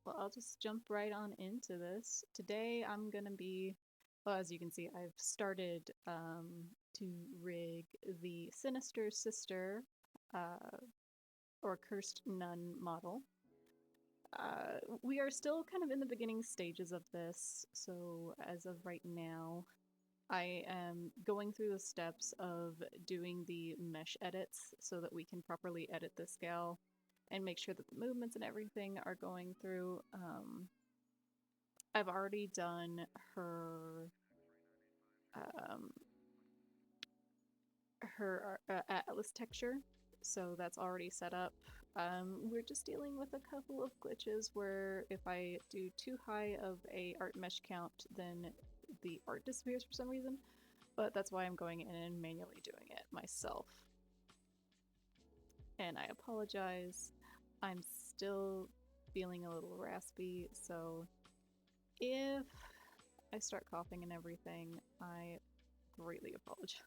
Well, I'll just jump right on into this. Today I'm gonna be, well, as you can see, I've started to rig the Sinister Sister or Cursed Nun model. We are still kind of in the beginning stages of this, so as of right now, I am going through the steps of doing the mesh edits so that we can properly edit this gal and make sure that the movements and everything are going through. I've already done her um, atlas texture, so that's already set up. We're just dealing with a couple of glitches where if I do too high of a art mesh count, then the art disappears for some reason, but that's why I'm going in and manually doing it myself. And I apologize, I'm still feeling a little raspy, so if I start coughing and everything, I greatly apologize.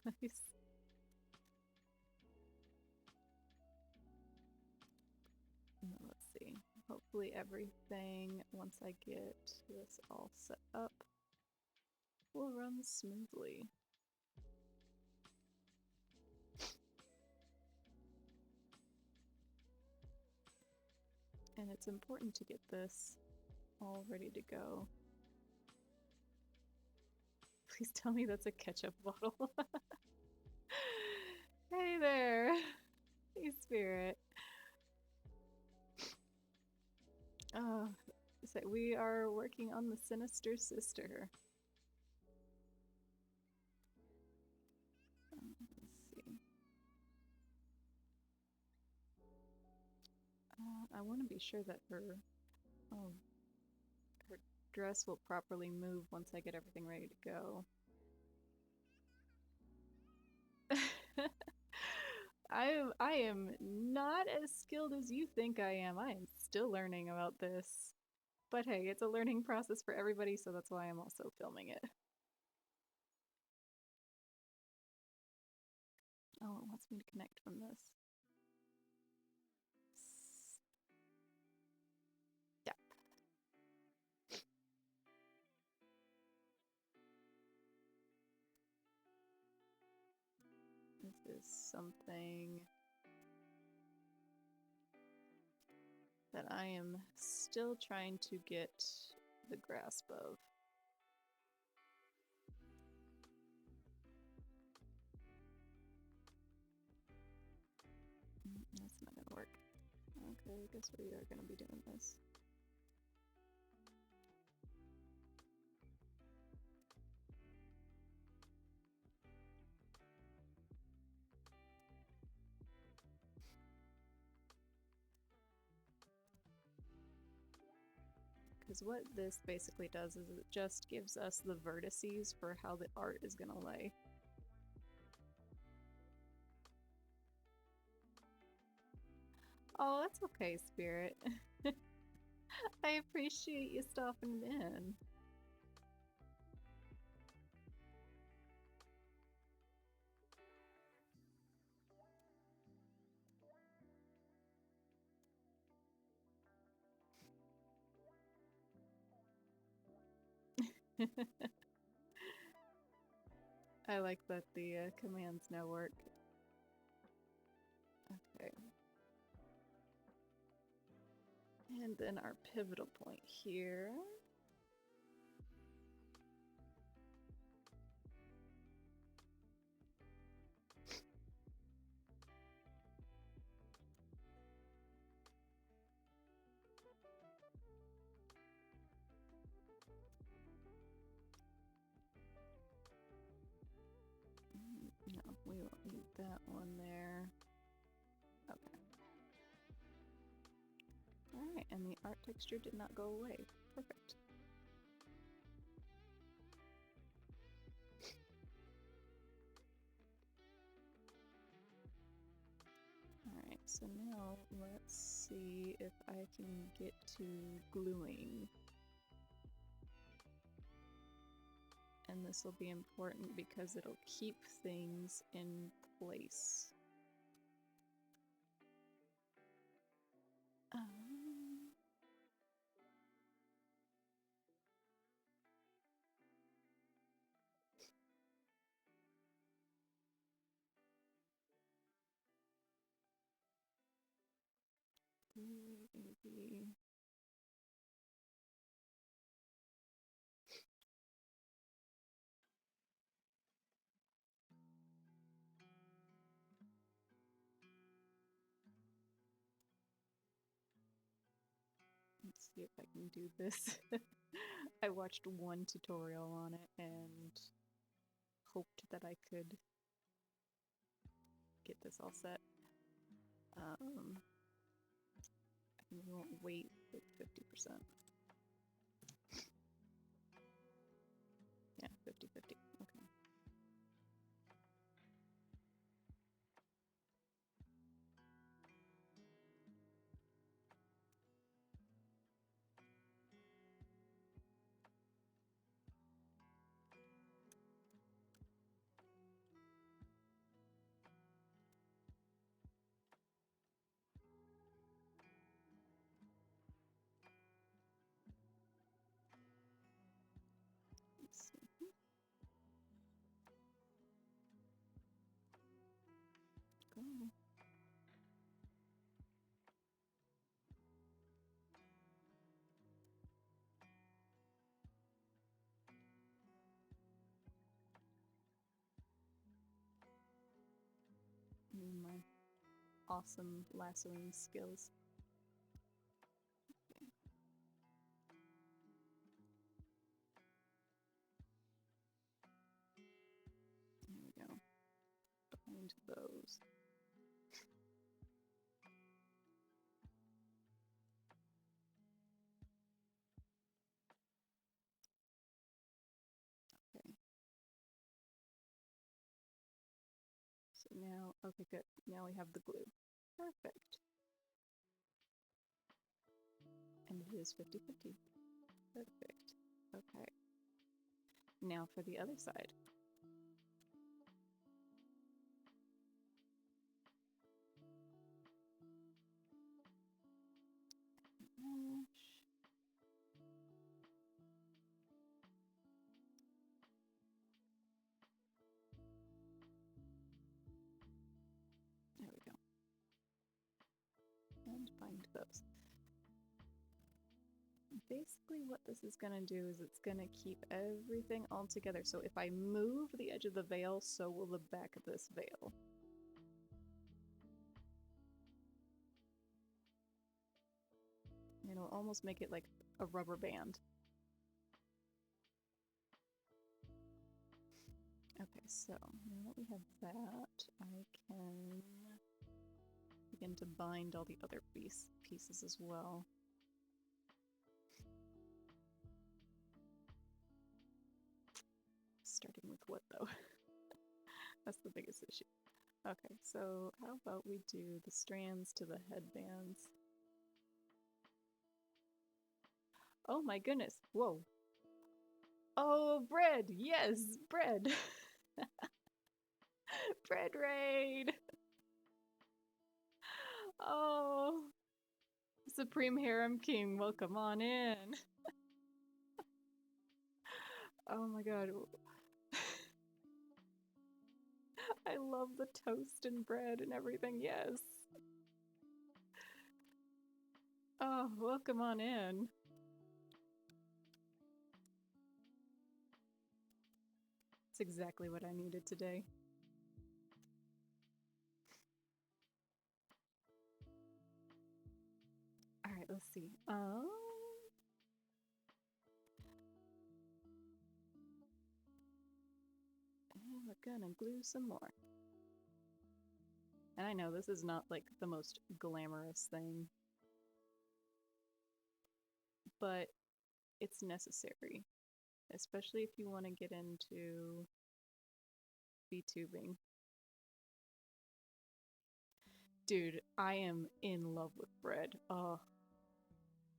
Let's see. Hopefully everything, once I get this all set up, will run smoothly. And it's important to get this all ready to go. Please tell me that's a ketchup bottle. Hey there! Hey, Spirit. So we are working on the Sinister Sister. Let's see. I want to be sure that her dress will properly move once I get everything ready to go. I am not as skilled as you think I am. I am still learning about this. But hey, it's a learning process for everybody, so that's why I'm also filming it. Oh, it wants me to connect from this. Yeah. This is something that I am still trying to get the grasp of. That's not gonna work. Okay, I guess we are gonna be doing this. Because what this basically does is it just gives us the vertices for how the art is gonna lay. Oh, that's okay, Spirit. I appreciate you stopping in. I like that the commands now work. Okay. And then our pivotal point here. No, we won't need that one there. Okay. Alright, and the art texture did not go away. Perfect. Alright, so now let's see if I can get to gluing. And this will be important because it'll keep things in place. Maybe. Let's see if I can do this. I watched one tutorial on it and hoped that I could get this all set. I think we won't wait like 50%. Yeah, 50-50. Okay. Let's see. Go. My awesome lassoing skills. Okay. There we go. Find those. Okay. So now, okay, good. Now we have the glue. Perfect. And it is 50-50. Perfect. Okay. Now for the other side. There we go. And find those. Basically what this is going to do is it's going to keep everything all together. So if I move the edge of the veil, so will the back of this veil. It'll almost make it like a rubber band. Okay, so now that we have that, I can begin to bind all the other pieces as well. Starting with what though? That's the biggest issue. Okay, so how about we do the strands to the headbands? Oh my goodness, whoa. Oh, bread, yes, bread. Bread raid. Oh, Supreme Harem King, welcome on in. Oh my god. I love the toast and bread and everything, yes. Oh, welcome on in. It's exactly what I needed today. Alright, let's see. And we're gonna glue some more. And I know this is not like the most glamorous thing, but it's necessary, especially if you want to get into Vtubing. Dude, I am in love with bread. Oh,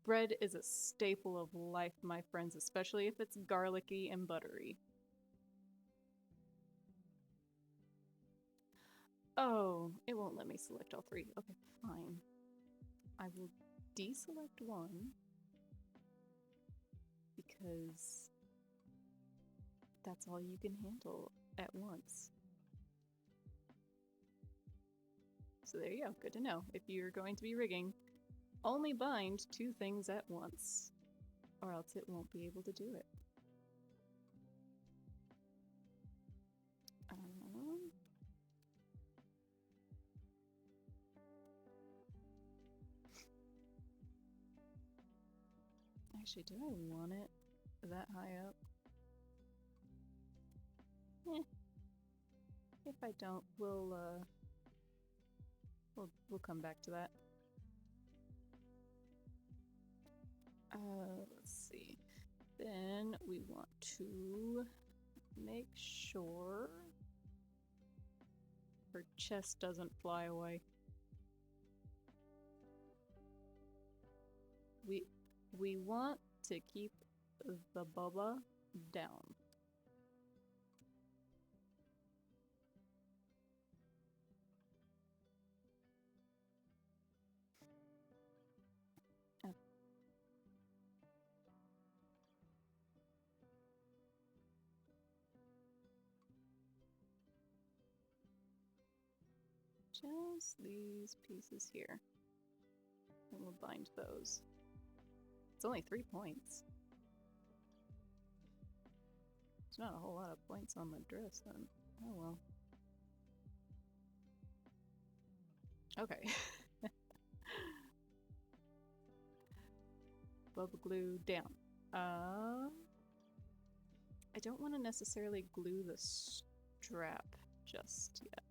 bread is a staple of life, my friends, especially if it's garlicky and buttery. Oh, it won't let me select all three. Okay, fine. I will deselect one because that's all you can handle at once. So there you go, good to know. If you're going to be rigging, only bind 2 things at once, or else it won't be able to do it. Actually, do I want it that high up? If I don't, we'll come back to that. Let's see. Then we want to make sure her chest doesn't fly away. We want to keep the bubba down. Just these pieces here. And we'll bind those. It's only 3 points. There's not a whole lot of points on the dress then. Oh well. Okay. Bubble glue down. I don't want to necessarily glue the strap just yet.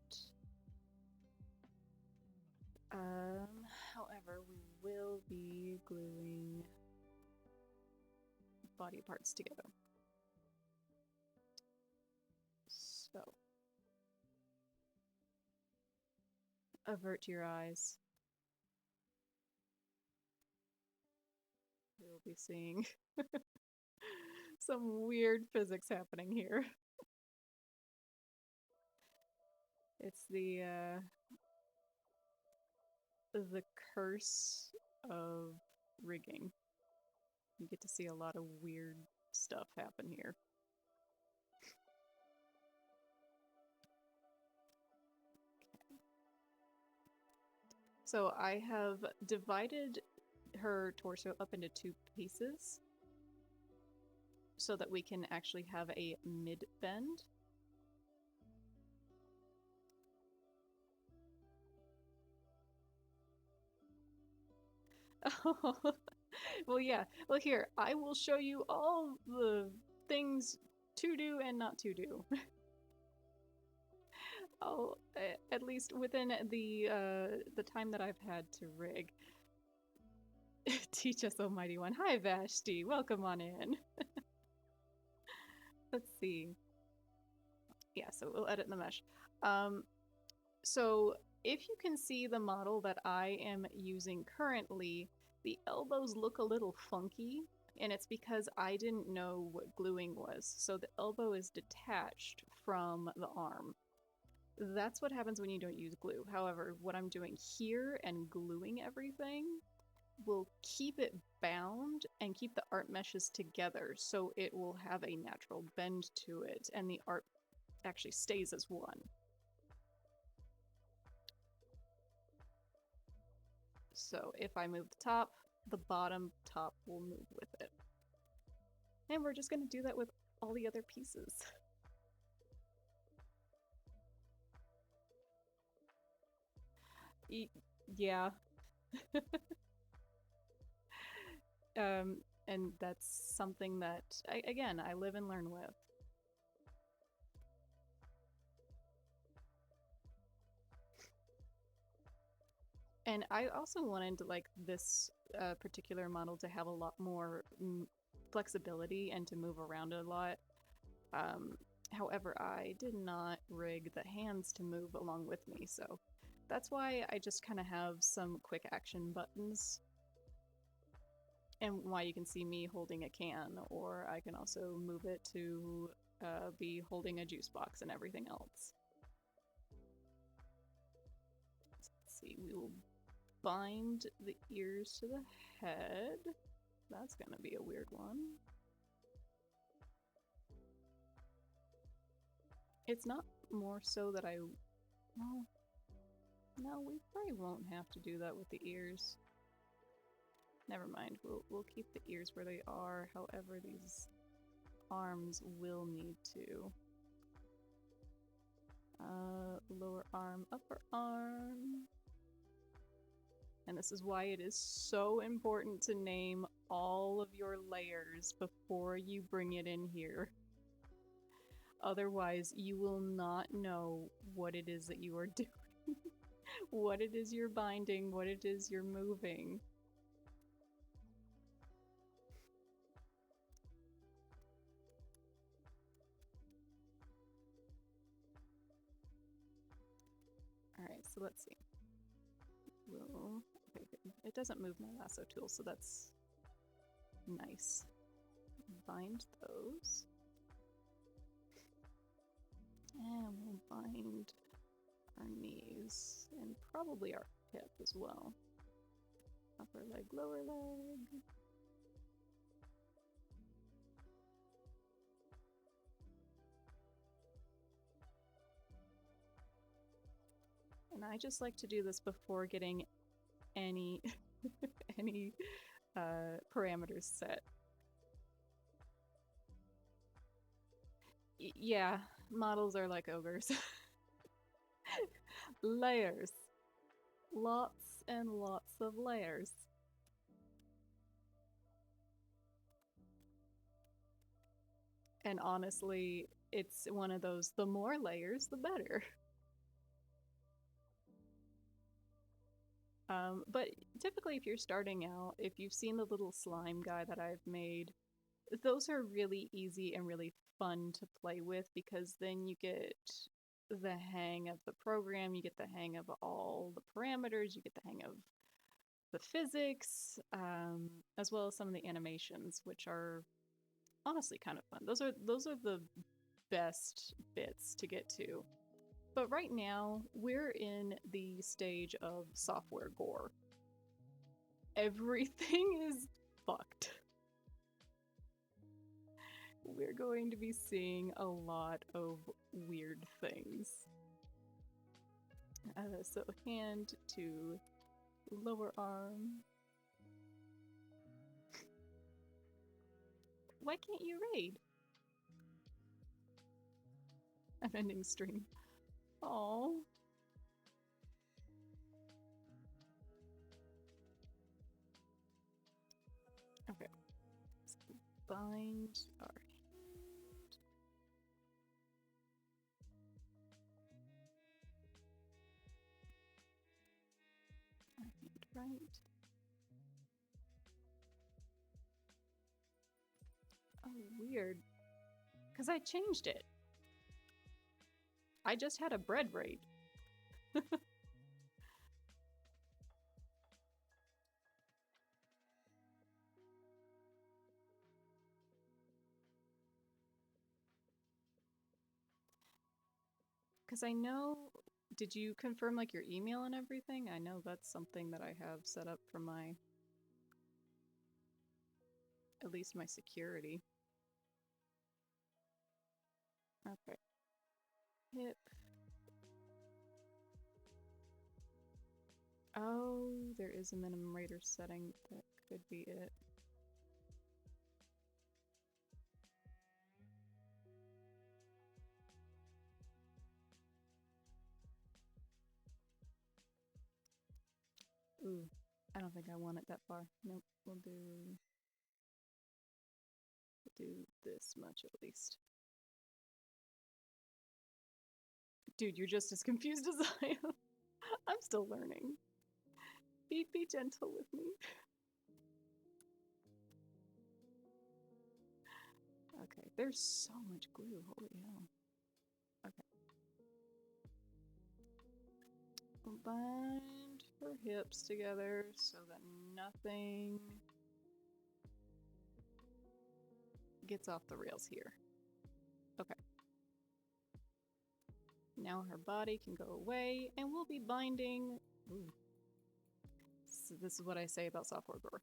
However, we will be gluing body parts together. So, avert your eyes. We'll be seeing some weird physics happening here. It's the curse of rigging. You get to see a lot of weird stuff happen here. Okay. So I have divided her torso up into 2 pieces so that we can actually have a mid-bend. Oh, well, yeah. Well, here, I will show you all the things to do and not to do. Oh, at least within the time that I've had to rig. Teach us, Almighty One. Hi, Vashti. Welcome on in. Let's see. Yeah, so we'll edit the mesh. So if you can see the model that I am using currently, the elbows look a little funky, and it's because I didn't know what gluing was. So the elbow is detached from the arm. That's what happens when you don't use glue. However, what I'm doing here and gluing everything will keep it bound and keep the art meshes together, so it will have a natural bend to it, and the art actually stays as one. So if I move the top, the bottom top will move with it. And we're just going to do that with all the other pieces. Yeah. And that's something that, again, I live and learn with. And I also wanted to, like, this particular model to have a lot more flexibility and to move around a lot. However, I did not rig the hands to move along with me, so that's why I just kind of have some quick action buttons. And why you can see me holding a can, or I can also move it to be holding a juice box and everything else. Let's see, we will bind the ears to the head. That's gonna be a weird one. It's not more so that well, no, we probably won't have to do that with the ears. Never mind. We'll keep the ears where they are. However, these arms will need to. Lower arm, upper arm. And this is why it is so important to name all of your layers before you bring it in here. Otherwise, you will not know what it is that you are doing. What it is you're binding, what it is you're moving. Alright, so let's see. Okay, it doesn't move my lasso tool, so that's nice. Bind those. And we'll bind our knees and probably our hip as well. Upper leg, lower leg. And I just like to do this before getting any any parameters set. Yeah, models are like ogres. Layers. Lots and lots of layers. And honestly, it's one of those, the more layers, the better. But typically if you're starting out, if you've seen the little slime guy that I've made, those are really easy and really fun to play with because then you get the hang of the program, you get the hang of all the parameters, you get the hang of the physics, as well as some of the animations, which are honestly kind of fun. Those are the best bits to get to. But right now, we're in the stage of software gore. Everything is fucked. We're going to be seeing a lot of weird things. So hand to lower arm. Why can't you raid? I'm ending stream. Oh. Okay. Let's bind our hand. Our hand right. Oh, weird. Because I changed it. I just had a bread raid. Because I know, did you confirm like your email and everything? I know that's something that I have set up for my, at least my security. Okay. Hip. Oh, there is a minimum rater setting. That could be it. Ooh, I don't think I want it that far. Nope, we'll do this much at least. Dude, you're just as confused as I am. I'm still learning. Be gentle with me. Okay, there's so much glue, holy hell. Okay. We'll bind her hips together so that nothing gets off the rails here. Okay. Now her body can go away, and we'll be binding. Ooh. So this is what I say about software gore.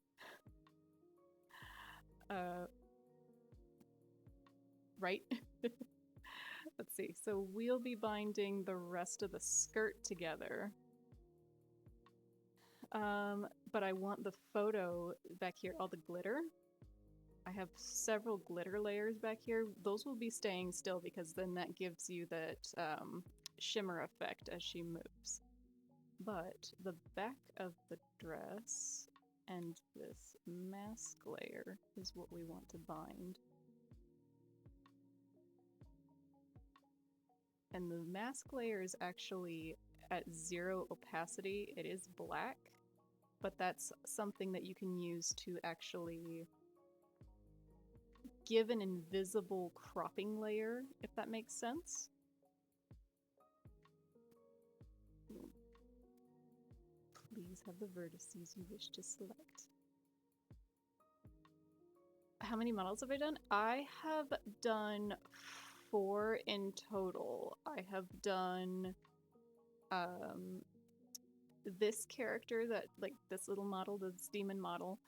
Right? Let's see. So we'll be binding the rest of the skirt together. But I want the photo back here, all the glitter. I have several glitter layers back here. Those will be staying still because then that gives you that shimmer effect as she moves. But the back of the dress and this mask layer is what we want to bind. And the mask layer is actually at 0 opacity. It is black, but that's something that you can use to actually give an invisible cropping layer, if that makes sense. Please have the vertices you wish to select. How many models have I done? I have done 4 in total. I have done this character, that like this little model, this demon model,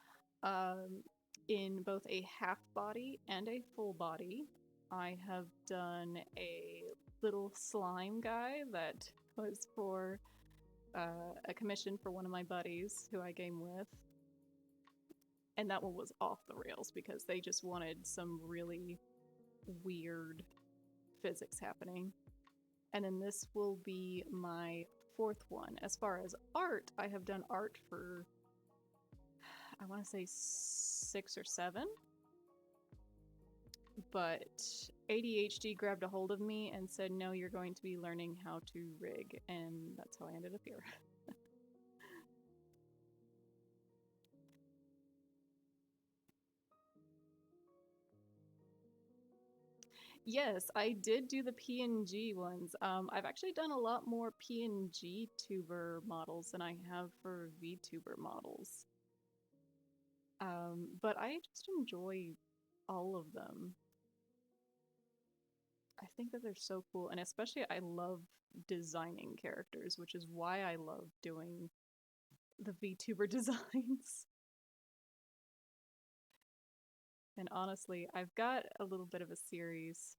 in both a half body and a full body. I have done a little slime guy that was for a commission for one of my buddies who I game with. And that one was off the rails because they just wanted some really weird physics happening. And then this will be my 4th one. As far as art, I have done art for, I want to say 6 or 7. But ADHD grabbed a hold of me and said, no, you're going to be learning how to rig. And that's how I ended up here. Yes, I did do the PNG ones. I've actually done a lot more PNG tuber models than I have for Vtuber models. But I just enjoy all of them. I think that they're so cool, and especially I love designing characters, which is why I love doing the Vtuber designs. And honestly, I've got a little bit of a series.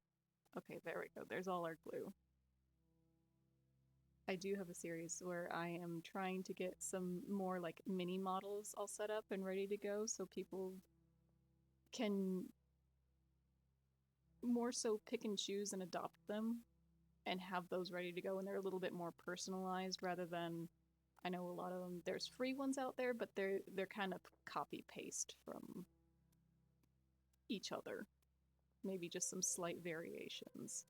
Okay, there we go. There's all our glue. I do have a series where I am trying to get some more like mini models all set up and ready to go so people can more so pick and choose and adopt them and have those ready to go, and they're a little bit more personalized rather than, I know a lot of them, there's free ones out there, but they're kind of copy paste from each other. Maybe just some slight variations.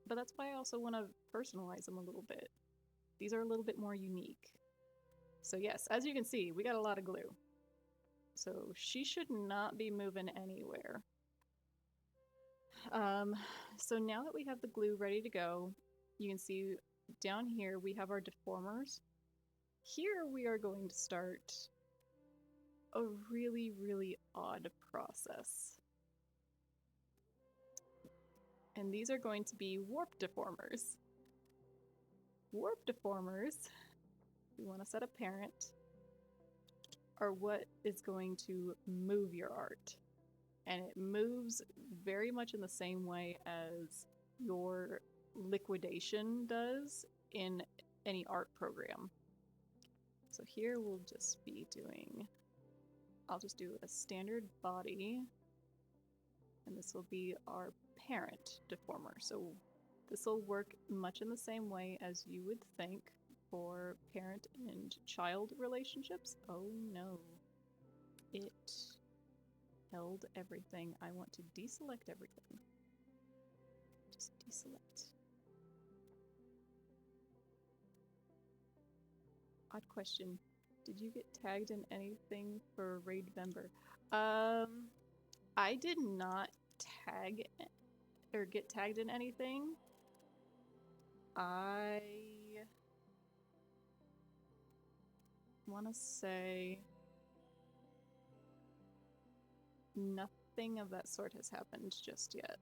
But that's why I also want to personalize them a little bit. These are a little bit more unique. So yes, as you can see, we got a lot of glue. So she should not be moving anywhere. So now that we have the glue ready to go, you can see down here we have our deformers. Here we are going to start a really, really odd process. And these are going to be warp deformers. Warp deformers, we want to set a parent, are what is going to move your art. And it moves very much in the same way as your liquidation does in any art program. So here we'll just be doing, I'll just do a standard body, and this will be our parent deformer. So this will work much in the same way as you would think for parent and child relationships. Oh no, it held everything. I want to deselect everything. Just deselect. Odd question. Did you get tagged in anything for Raid Member? I did not tag or get tagged in anything. I want to say nothing of that sort has happened just yet.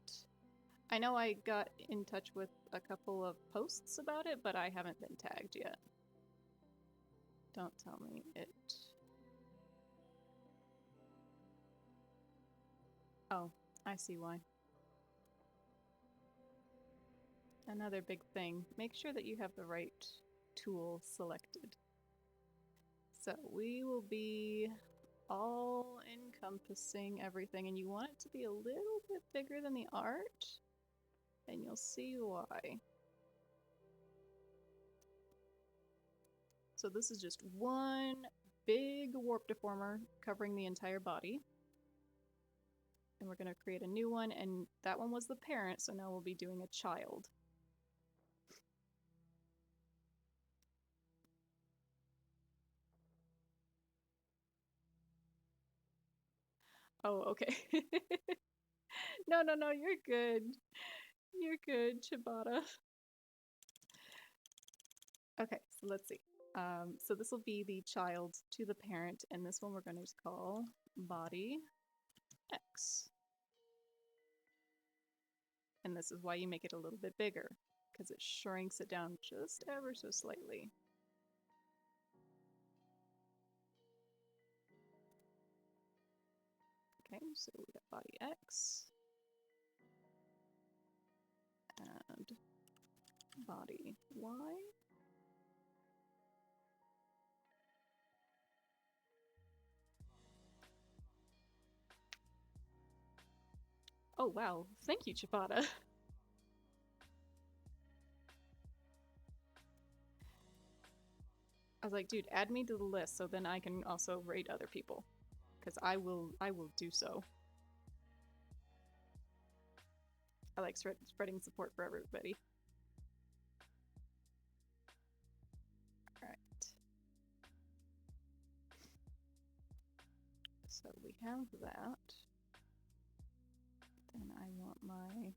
I know I got in touch with a couple of posts about it, but I haven't been tagged yet. Don't tell me it. Oh, I see why. Another big thing, make sure that you have the right tool selected. So we will be all encompassing everything, and you want it to be a little bit bigger than the art, and you'll see why. So this is just one big warp deformer covering the entire body. And we're going to create a new one, and that one was the parent, so now we'll be doing a child. Oh, okay. No, you're good. You're good, Chibata. Okay, so let's see. So this will be the child to the parent, and this one we're going to call body X. And this is why you make it a little bit bigger, because it shrinks it down just ever so slightly. Okay, so we got body X and body Y. Oh wow, thank you, Chipata. I was like, dude, add me to the list so then I can also rate other people, because I will do so. I like spreading support for everybody. Alright. So we have that. Then I want my...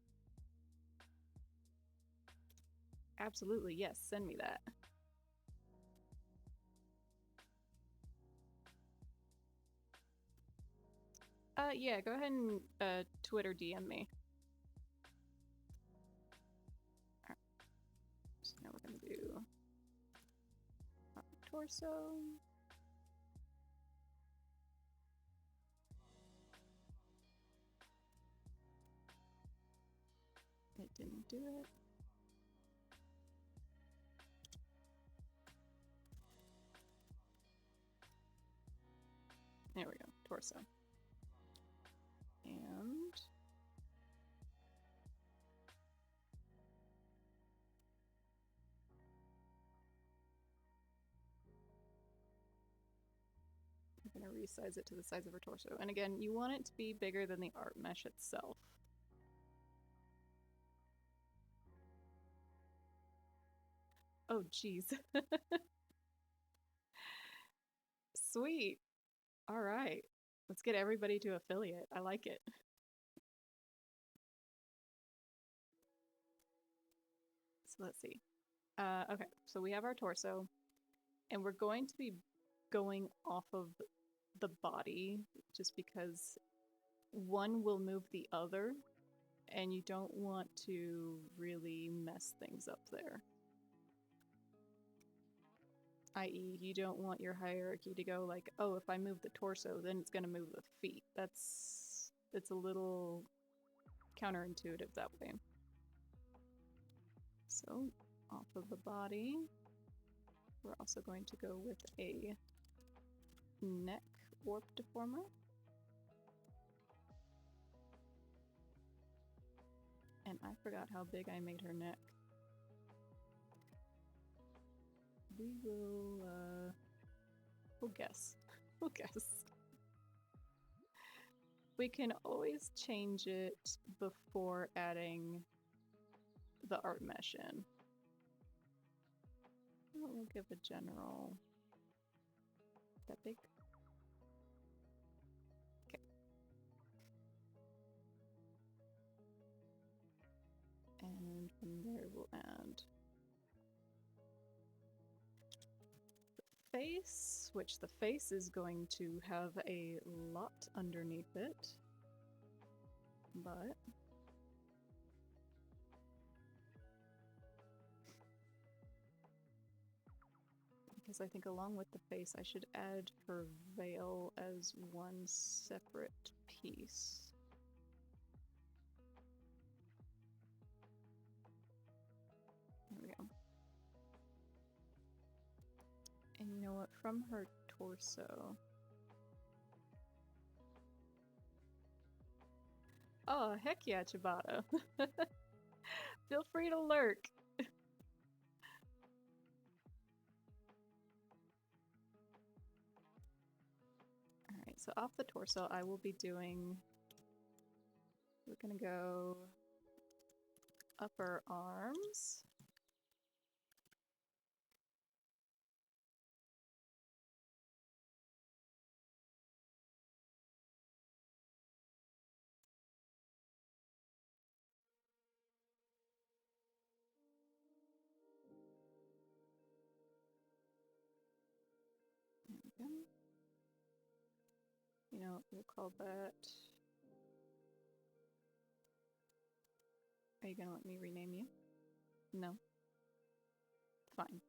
Absolutely, yes, send me that. Yeah, go ahead and Twitter DM me. Alright. So now we're gonna do torso. It didn't do it. There we go, torso. And I'm gonna resize it to the size of her torso. And again, you want it to be bigger than the art mesh itself. Oh, jeez. Sweet. All right. Let's get everybody to affiliate. I like it. So let's see. Okay, so we have our torso, and we're going to be going off of the body just because one will move the other, and you don't want to really mess things up there. I.e., you don't want your hierarchy to go like, oh, if I move the torso, then it's going to move the feet. It's a little counterintuitive that way. So, off of the body, we're also going to go with a neck warp deformer. And I forgot how big I made her neck. We will, we'll guess. We'll guess. We can always change it before adding the art mesh in. We'll give a general... That big? Okay. And from there we'll add the face, which the face is going to have a lot underneath it. But because I think along with the face, I should add her veil as one separate piece. There we go. And you know what? From her torso. Oh, heck yeah, Ciabatta. Feel free to lurk. Alright, so off the torso, I will be doing... We're gonna go upper arms. There we go. You know, we'll call that... Are you gonna let me rename you? No. Fine.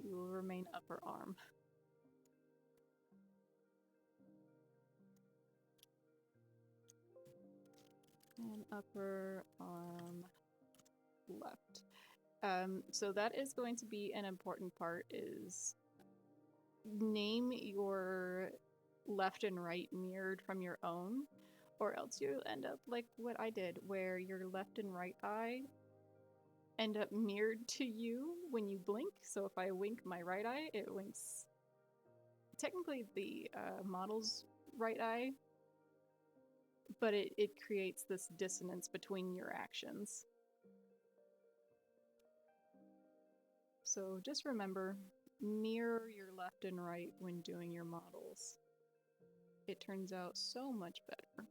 You will remain upper arm. And upper arm left. So that is going to be an important part, is name your left and right mirrored from your own, or else you end up like what I did, where your left and right eye end up mirrored to you when you blink. So if I wink my right eye, it winks technically the model's right eye, but it creates this dissonance between your actions. So just remember, mirror your left and right when doing your models. It turns out so much better.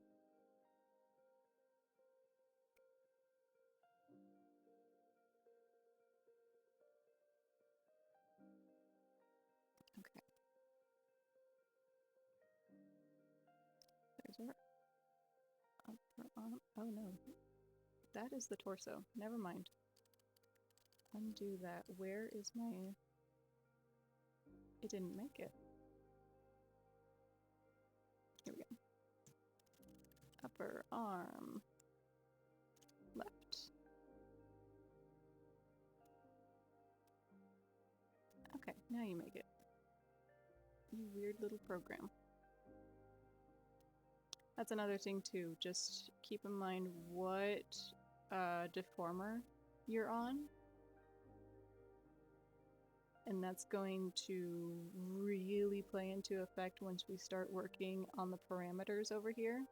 Okay. There's our upper arm. Oh no, that is the torso. Never mind. Undo that. Where is my... It didn't make it. Here we go. Upper arm. Left. Okay, now you make it. You weird little program. That's another thing too. Just keep in mind what deformer you're on. And that's going to really play into effect once we start working on the parameters over here.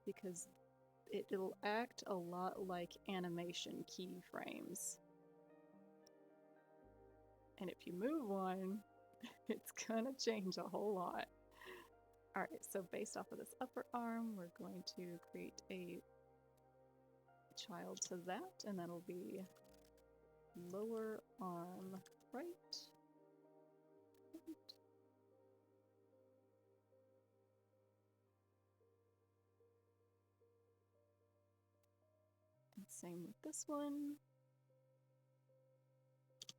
Because it'll act a lot like animation keyframes. And if you move one, it's gonna change a whole lot. Alright, so based off of this upper arm, we're going to create a child to that, and that'll be lower arm right. And same with this one.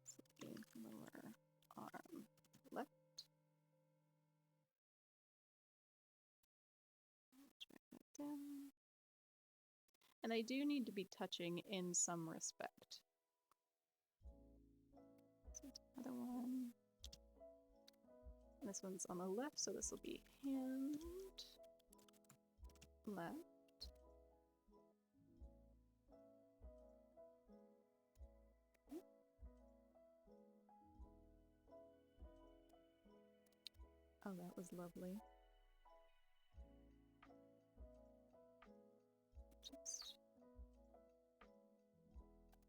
So lower arm left. Drag that down. And they do need to be touching in some respect. So another one. And this one's on the left, so this will be hand left. Okay. Oh, that was lovely. Just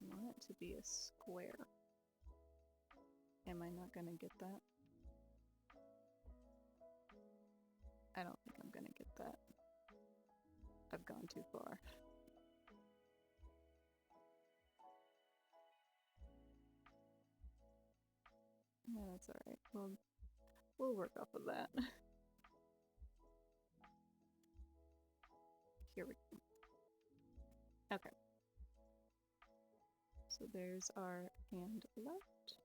want it to be a square. Am I not gonna get that? I don't think I'm gonna get that. I've gone too far. No, that's alright. We'll work off of that. Here we go. Okay. So there's our hand left.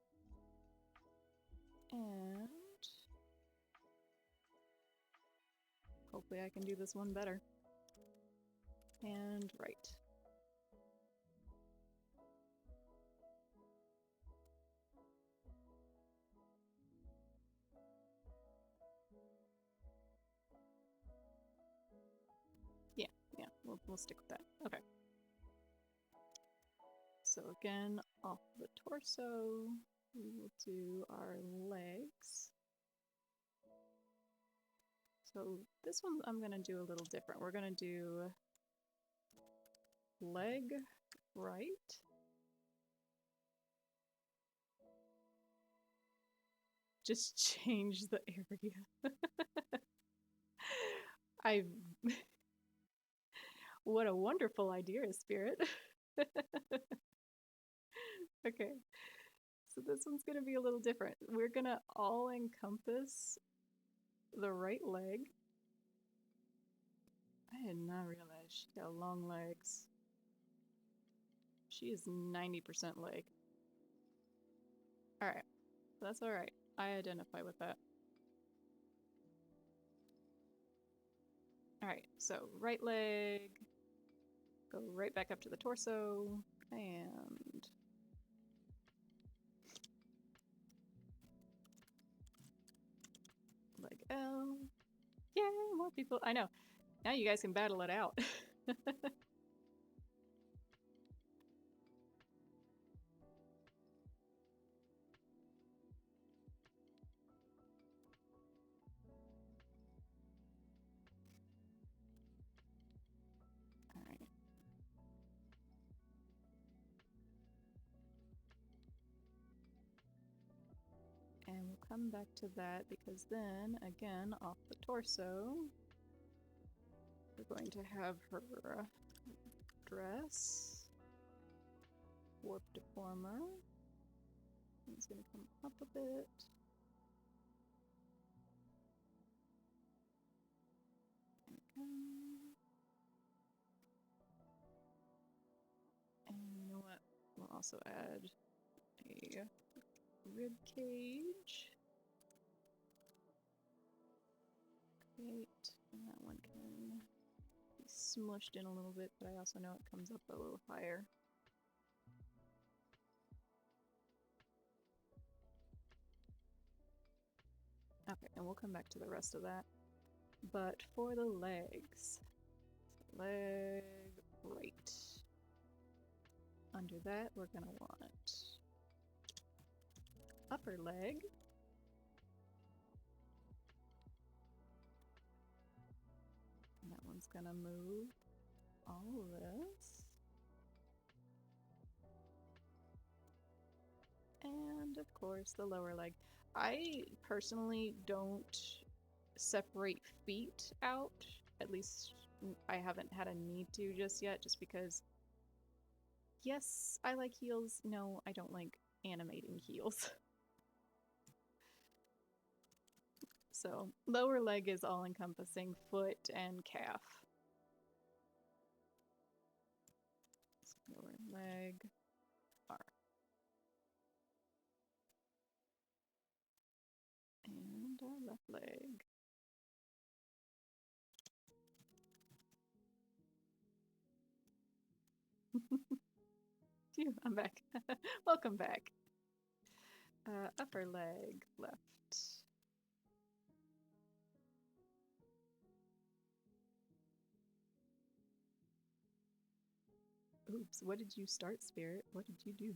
And hopefully I can do this one better. And right. we'll stick with that. Okay. So again, off the torso, we will do our legs. So this one I'm gonna do a little different. We're gonna do leg right. Just change the area. I What a wonderful idea, Spirit. Okay, so this one's gonna be a little different. We're gonna all encompass the right leg. I did not realize she got long legs. She is 90% leg. Alright, that's alright. I identify with that. Alright, so right leg, go right back up to the torso, and leg L. Yay, more people. I know. Now you guys can battle it out. Alright. And we'll come back to that because then, again, off the torso, we're going to have her dress, warp deformer. It's going to come up a bit. There we go. And you know what? We'll also add a rib cage. Great. And that one can be smushed in a little bit, but I also know it comes up a little higher. Okay, and we'll come back to the rest of that. But for the legs, leg right. Under that, we're gonna want upper leg. And that one's gonna move all of this. And of course, the lower leg. I personally don't separate feet out. At least I haven't had a need to just yet, just because yes, I like heels. No, I don't like animating heels. So lower leg is all encompassing foot and calf. So lower leg, arm. And our left leg. Phew, I'm back. Welcome back. Upper leg, left. Oops, what did you start, Spirit? What did you do?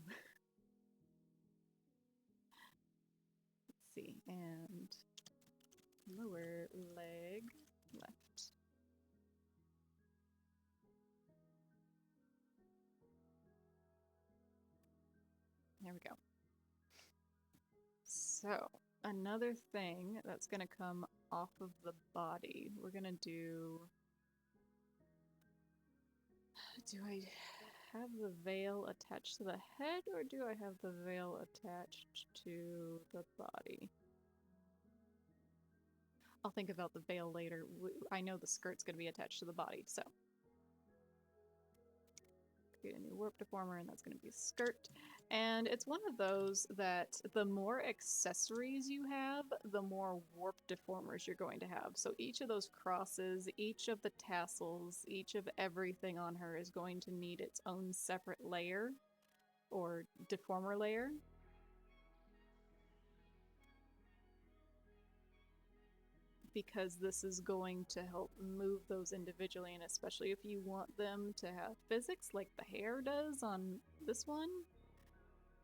Let's see, and lower leg, left. There we go. So, another thing that's going to come off of the body, we're going to do I have the veil attached to the head, or do I have the veil attached to the body? I'll think about the veil later. I know the skirt's going to be attached to the body, so. Create a new warp deformer, and that's going to be a skirt. And it's one of those that the more accessories you have, the more warp deformers you're going to have. So each of those crosses, each of the tassels, each of everything on her is going to need its own separate layer or deformer layer. because this is going to help move those individually, and especially if you want them to have physics like the hair does on this one,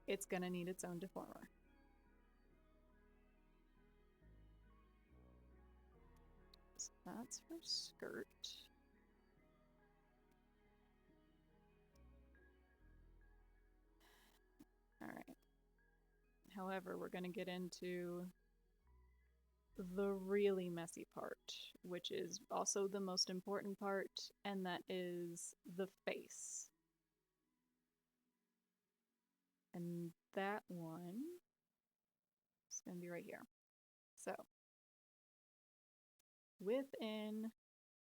it's gonna need its own deformer. So that's her skirt. Alright. However, we're gonna get into the really messy part, which is also the most important part, and that is the face. And that one is going to be right here. So, within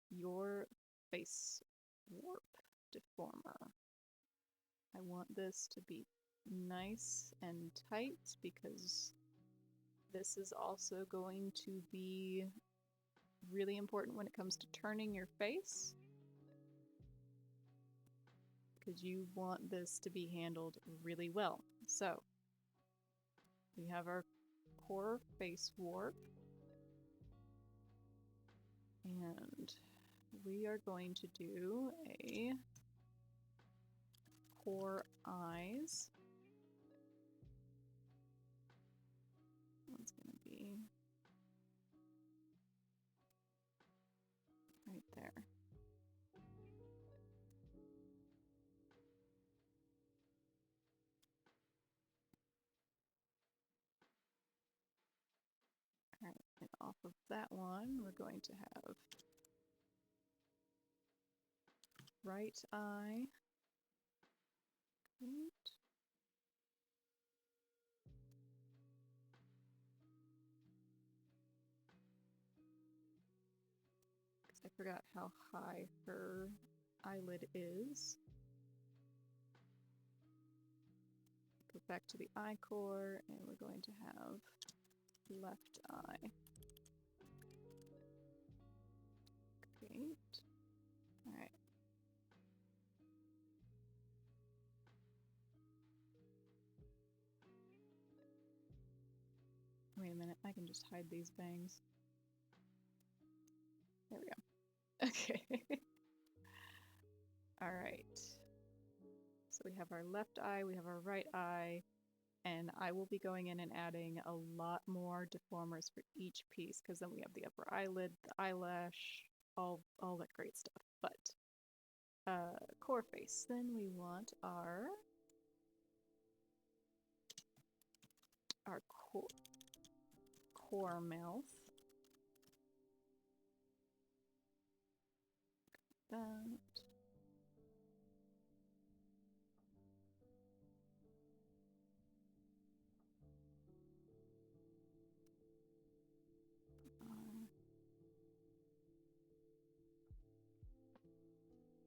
your face warp deformer, I want this to be nice and tight because this is also going to be really important when it comes to turning your face, because you want this to be handled really well. So we have our core face warp, and we are going to do a core eyes. That's going to be right there. Alright, and off of that one, we're going to have right eye. Good. I forgot how high her eyelid is. Go back to the eye core, and we're going to have left eye. Great. Alright. Wait a minute, I can just hide these bangs. There we go. Okay. Alright. So we have our left eye, we have our right eye, and I will be going in and adding a lot more deformers for each piece, because then we have the upper eyelid, the eyelash, all that great stuff. But core face. Then we want our core mouth. That.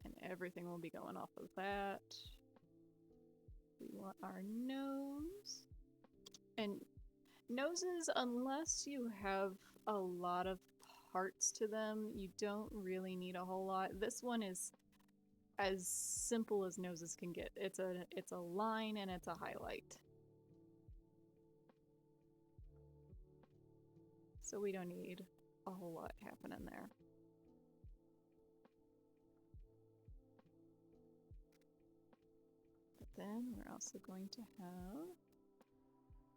And everything will be going off of that. We want our nose. And noses, unless you have a lot of parts to them, you don't really need a whole lot. This one is as simple as noses can get. It's a line and it's a highlight. So we don't need a whole lot happening there. But then we're also going to have,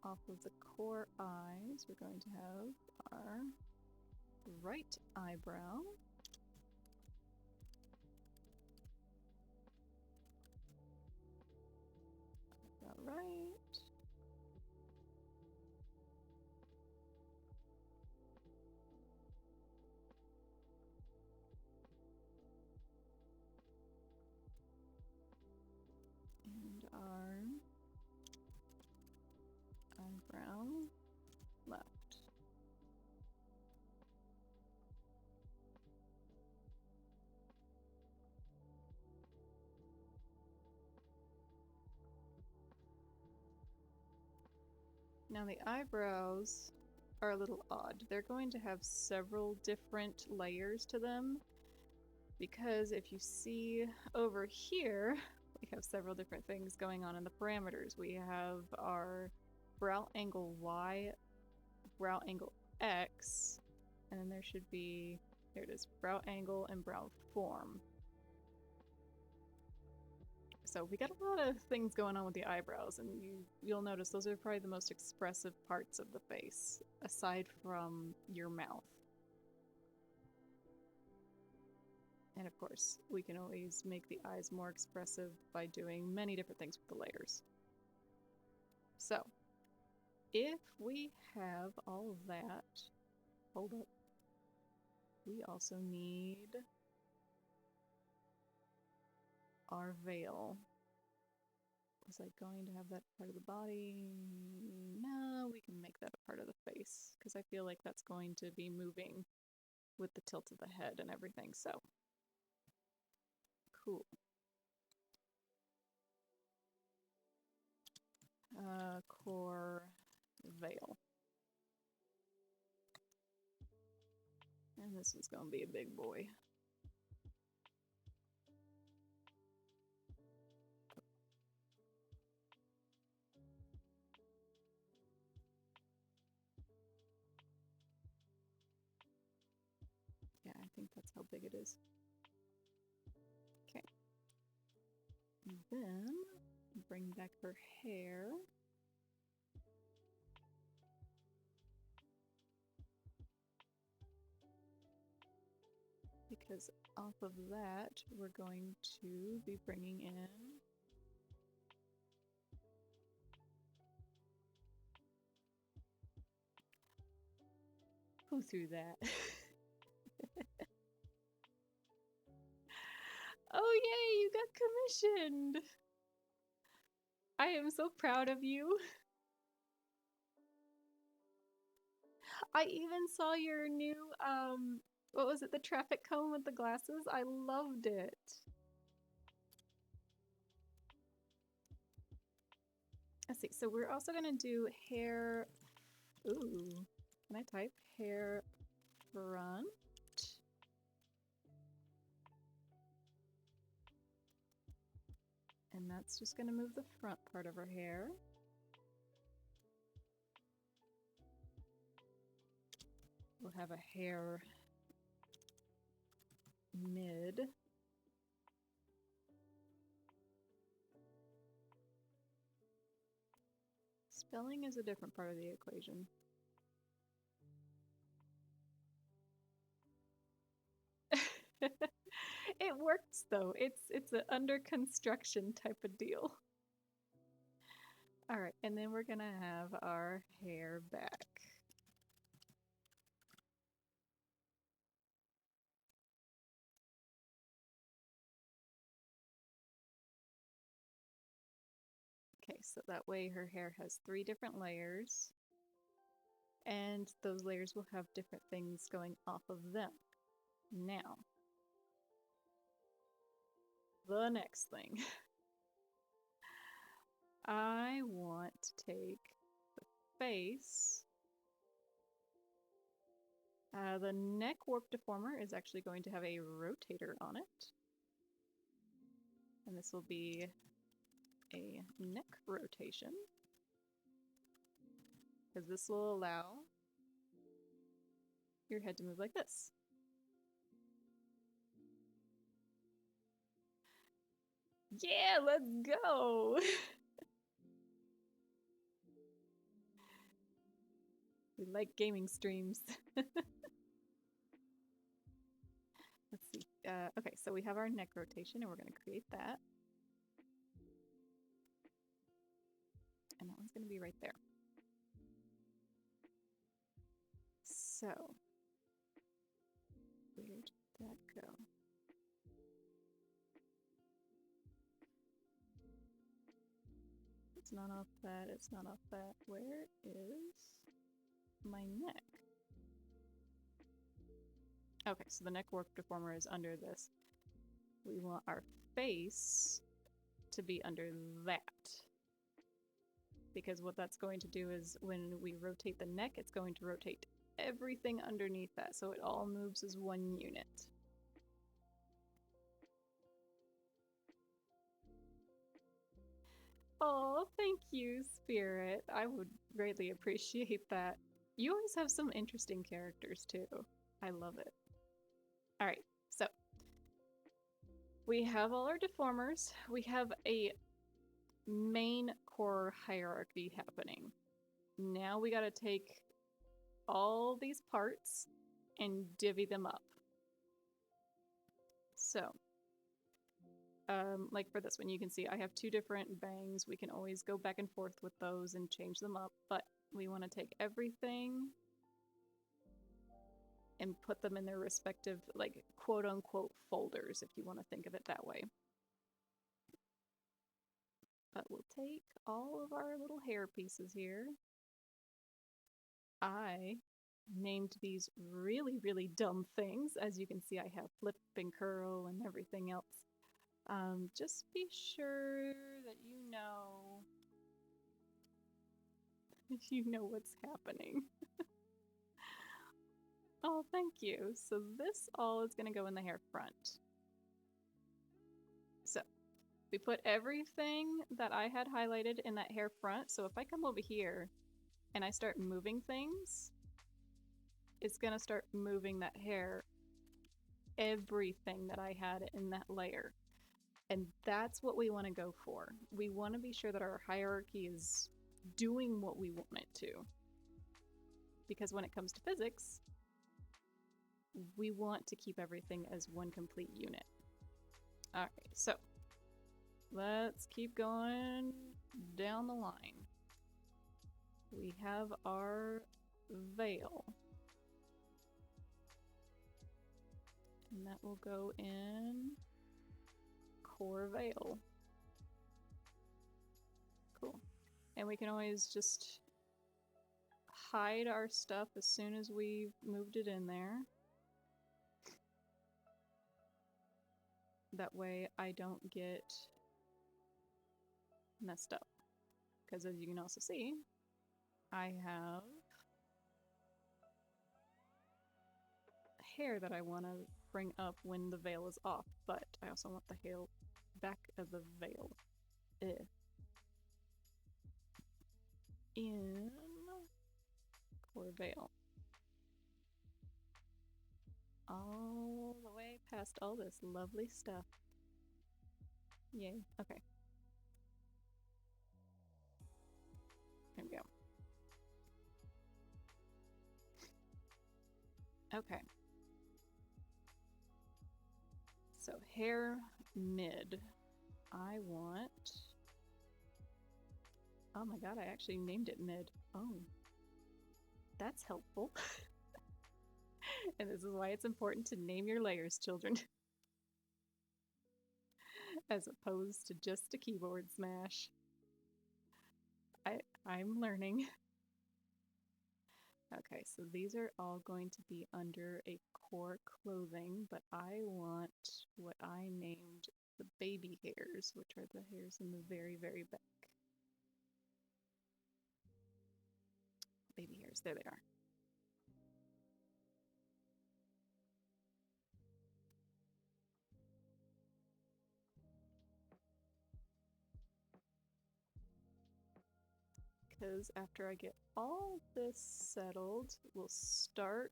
off of the core eyes, we're going to have our right eyebrow. Got right. And our eyebrow left. Now the eyebrows are a little odd. They're going to have several different layers to them, because if you see over here, we have several different things going on in the parameters. We have our brow angle Y, brow angle X, And then there should be, here it is, brow angle and brow form. So we got a lot of things going on with the eyebrows, and you'll notice those are probably the most expressive parts of the face, aside from your mouth. And of course, we can always make the eyes more expressive by doing many different things with the layers. So, if we have all of that, hold up, we also need our veil. Was I going to have that part of the body? No, we can make that a part of the face, because I feel like that's going to be moving with the tilt of the head and everything, so. Cool. Core veil. And this is gonna be a big boy. Yeah, I think that's how big it is. Okay. And then bring back her hair. Because off of that, we're going to be bringing in who threw that? Oh yay, you got commissioned! I am so proud of you. I even saw your new, what was it, the traffic cone with the glasses? I loved it. Let's see, so we're also gonna do hair, ooh, can I type hair front? And that's just gonna move the front part of her hair. We'll have a hair mid. Spelling is a different part of the equation. It works though. It's an under construction type of deal. All right, and then we're gonna have our hair back. Okay, so that way her hair has 3 different layers, and those layers will have different things going off of them. Now, the next thing. I want to take the face. The neck warp deformer is actually going to have a rotator on it. And this will be a neck rotation. Because this will allow your head to move like this. Yeah, let's go! We like gaming streams. Let's see. Okay, so we have our neck rotation, and we're going to create that. And that one's going to be right there. So, where did that go? It's not off that, it's not off that. Where is my neck? Okay, so the neck warp deformer is under this. We want our face to be under that. Because what that's going to do is when we rotate the neck, it's going to rotate everything underneath that, so it all moves as one unit. Oh, thank you, Spirit. I would greatly appreciate that. You always have some interesting characters, too. I love it. All right, so we have all our deformers. We have a main core hierarchy happening. Now we gotta take all these parts and divvy them up. So, like for this one, you can see I have two different bangs. We can always go back and forth with those and change them up, but we want to take everything and put them in their respective, like, quote-unquote folders, if you want to think of it that way. But we'll take all of our little hair pieces here. I named these really, really dumb things. As you can see, I have flip and curl and everything else. Just be sure that you know what's happening. Oh, thank you. So this all is going to go in the hair front. So we put everything that I had highlighted in that hair front. So if I come over here and I start moving things, it's going to start moving that hair, everything that I had in that layer. And that's what we want to go for. We want to be sure that our hierarchy is doing what we want it to. Because when it comes to physics, we want to keep everything as one complete unit. Alright, so let's keep going down the line. We have our veil. And that will go in core veil. Cool. And we can always just hide our stuff as soon as we've moved it in there. That way I don't get messed up. Because as you can also see, I have hair that I want to bring up when the veil is off, but I also want the hair back of the veil. In core veil. All the way past all this lovely stuff. Yay. Okay. There we go. Okay. So hair mid. I want... Oh my god, I actually named it mid. Oh. That's helpful. And this is why it's important to name your layers, children. As opposed to just a keyboard smash. I'm learning. Okay, so these are all going to be under a core clothing, but I want what I named the baby hairs, which are the hairs in the very, very back. Baby hairs, there they are. Because after I get all this settled, we'll start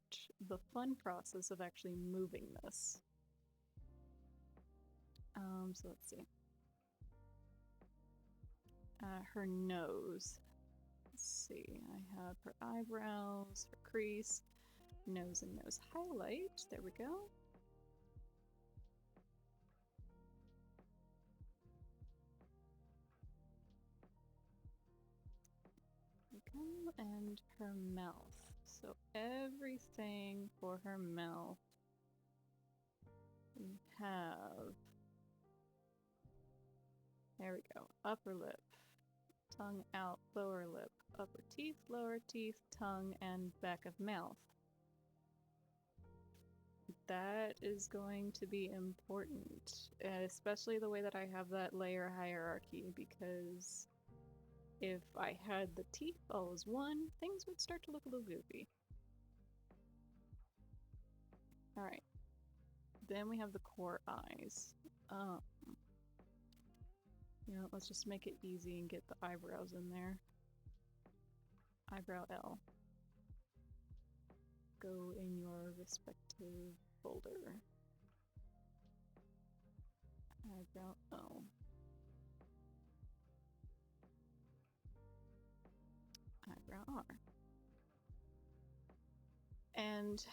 the fun process of actually moving this. So let's see. Her nose. Let's see, I have her eyebrows, her crease, nose and nose highlight. There we go. And her mouth. So everything for her mouth. We have... There we go. Upper lip, tongue out, lower lip, upper teeth, lower teeth, tongue, and back of mouth. That is going to be important, especially the way that I have that layer hierarchy, because if I had the teeth all as one, things would start to look a little goofy. Alright. Then we have the core eyes. You know, let's just make it easy and get the eyebrows in there. Eyebrow L. Go in your respective folder. Eyebrow O. Eyebrow R. And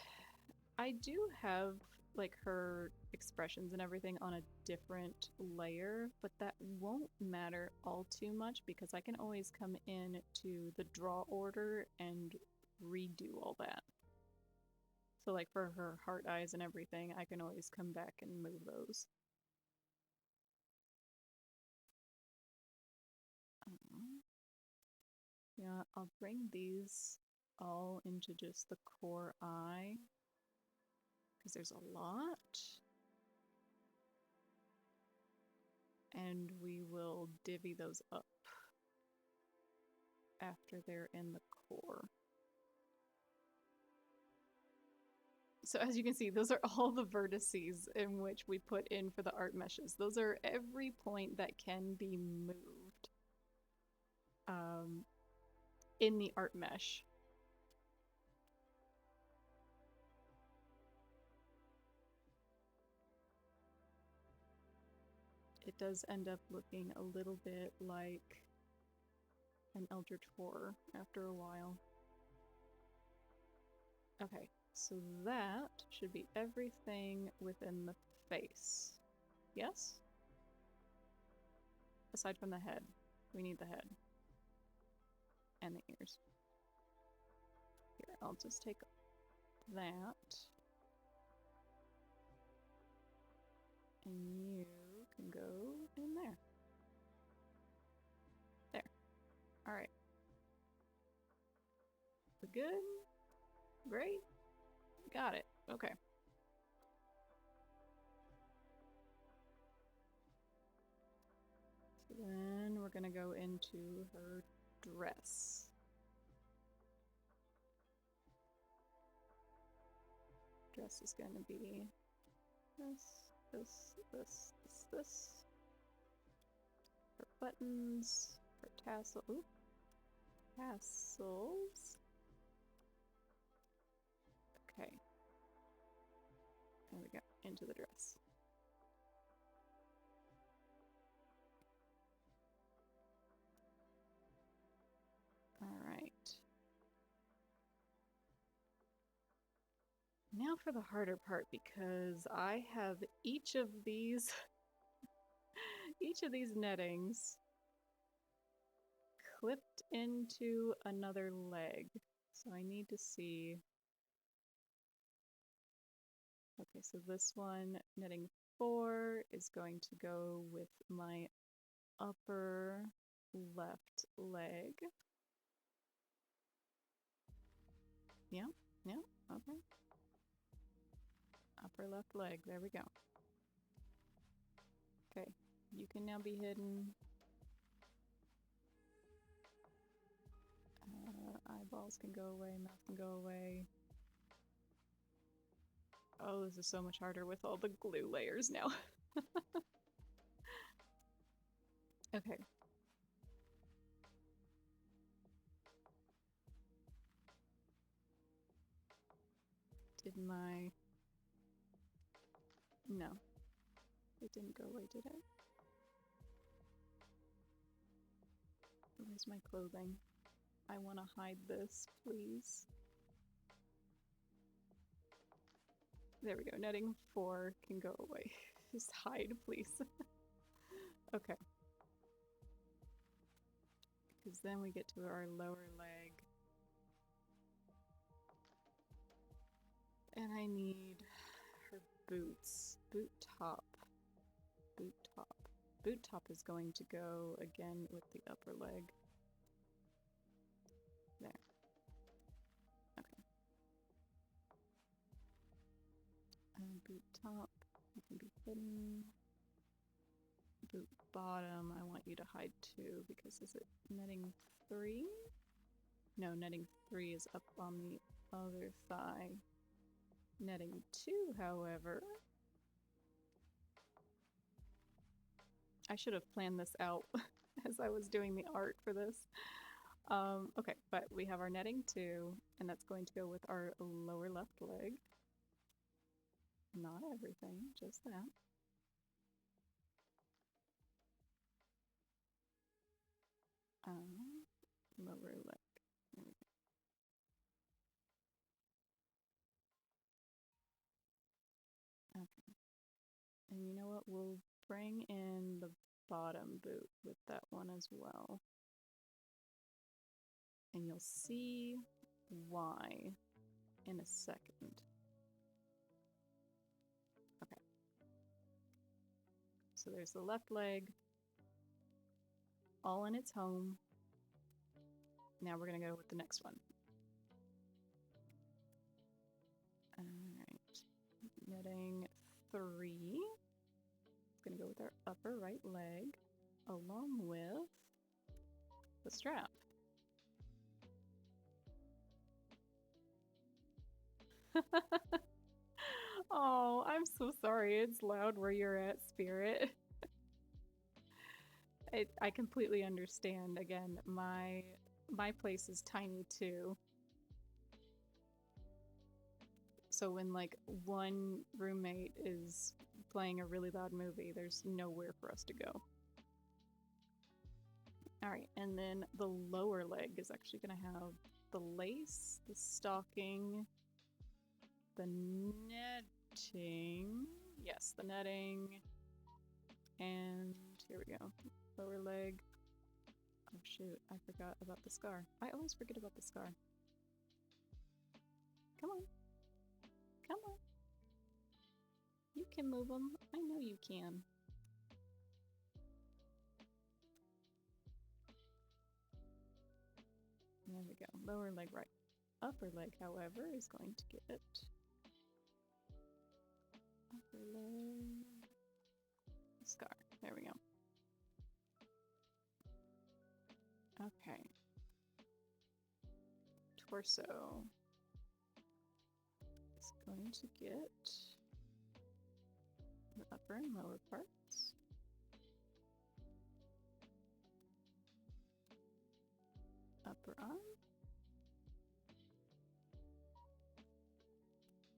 I do have like her expressions and everything on a different layer, but that won't matter all too much because I can always come in to the draw order and redo all that. So like for her heart eyes and everything, I can always come back and move those. Yeah, I'll bring these all into just the core eye because there's a lot. And we will divvy those up after they're in the core. So as you can see, those are all the vertices in which we put in for the art meshes. Those are every point that can be moved in the art mesh. It does end up looking a little bit like an Eldritch Horror after a while. Okay, so that should be everything within the face. Yes? Aside from the head. We need the head. And the ears. Here, I'll just take that. And you can go in there. There. Alright. We good? Great? Got it. Okay. So then we're gonna go into her dress. Dress is gonna be this. Her buttons, her tassel. Ooh. Tassels. Okay. There we go. Into the dress. Alright. Now for the harder part, because I have each of these nettings clipped into another leg. So I need to see. Okay, so this one, netting 4, is going to go with my upper left leg. Yeah, okay. Upper left leg, there we go. Okay, you can now be hidden. Eyeballs can go away, mouth can go away. Oh, this is so much harder with all the glue layers now. Okay. Did my... No. It didn't go away, did it? Where's my clothing? I want to hide this, please. There we go. Netting 4 can go away. Just hide, please. Okay. Because then we get to our lower leg. And I need her boots. Boot top. Boot top. Boot top is going to go again with the upper leg. There. Okay. And boot top, you can be hidden. Boot bottom, I want you to hide too, because is it netting 3? No, netting 3 is up on the other thigh. Netting 2, however... I should have planned this out as I was doing the art for this. Okay, but we have our netting 2, and that's going to go with our lower left leg. Not everything, just that. Lower leg. There we go. Okay. And you know what? We'll bring in the bottom boot with that one as well. And you'll see why in a second. Okay. So there's the left leg, all in its home. Now we're going to go with the next one. Alright. Knitting 3. It's going to go with our upper right leg, along with the strap. Oh, I'm so sorry. It's loud where you're at, Spirit. I completely understand. Again, my place is tiny too. So when like one roommate is playing a really loud movie, there's nowhere for us to go. Alright, and then the lower leg is actually going to have the lace, the stocking, the netting. Yes, the netting. And here we go. Lower leg. Oh shoot, I forgot about the scar. I always forget about the scar. Come on. Come on. You can move them. I know you can. There we go. Lower leg right. Upper leg, however, is going to get upper leg scar. There we go. Okay. Torso is going to get the upper and lower parts. Upper arm.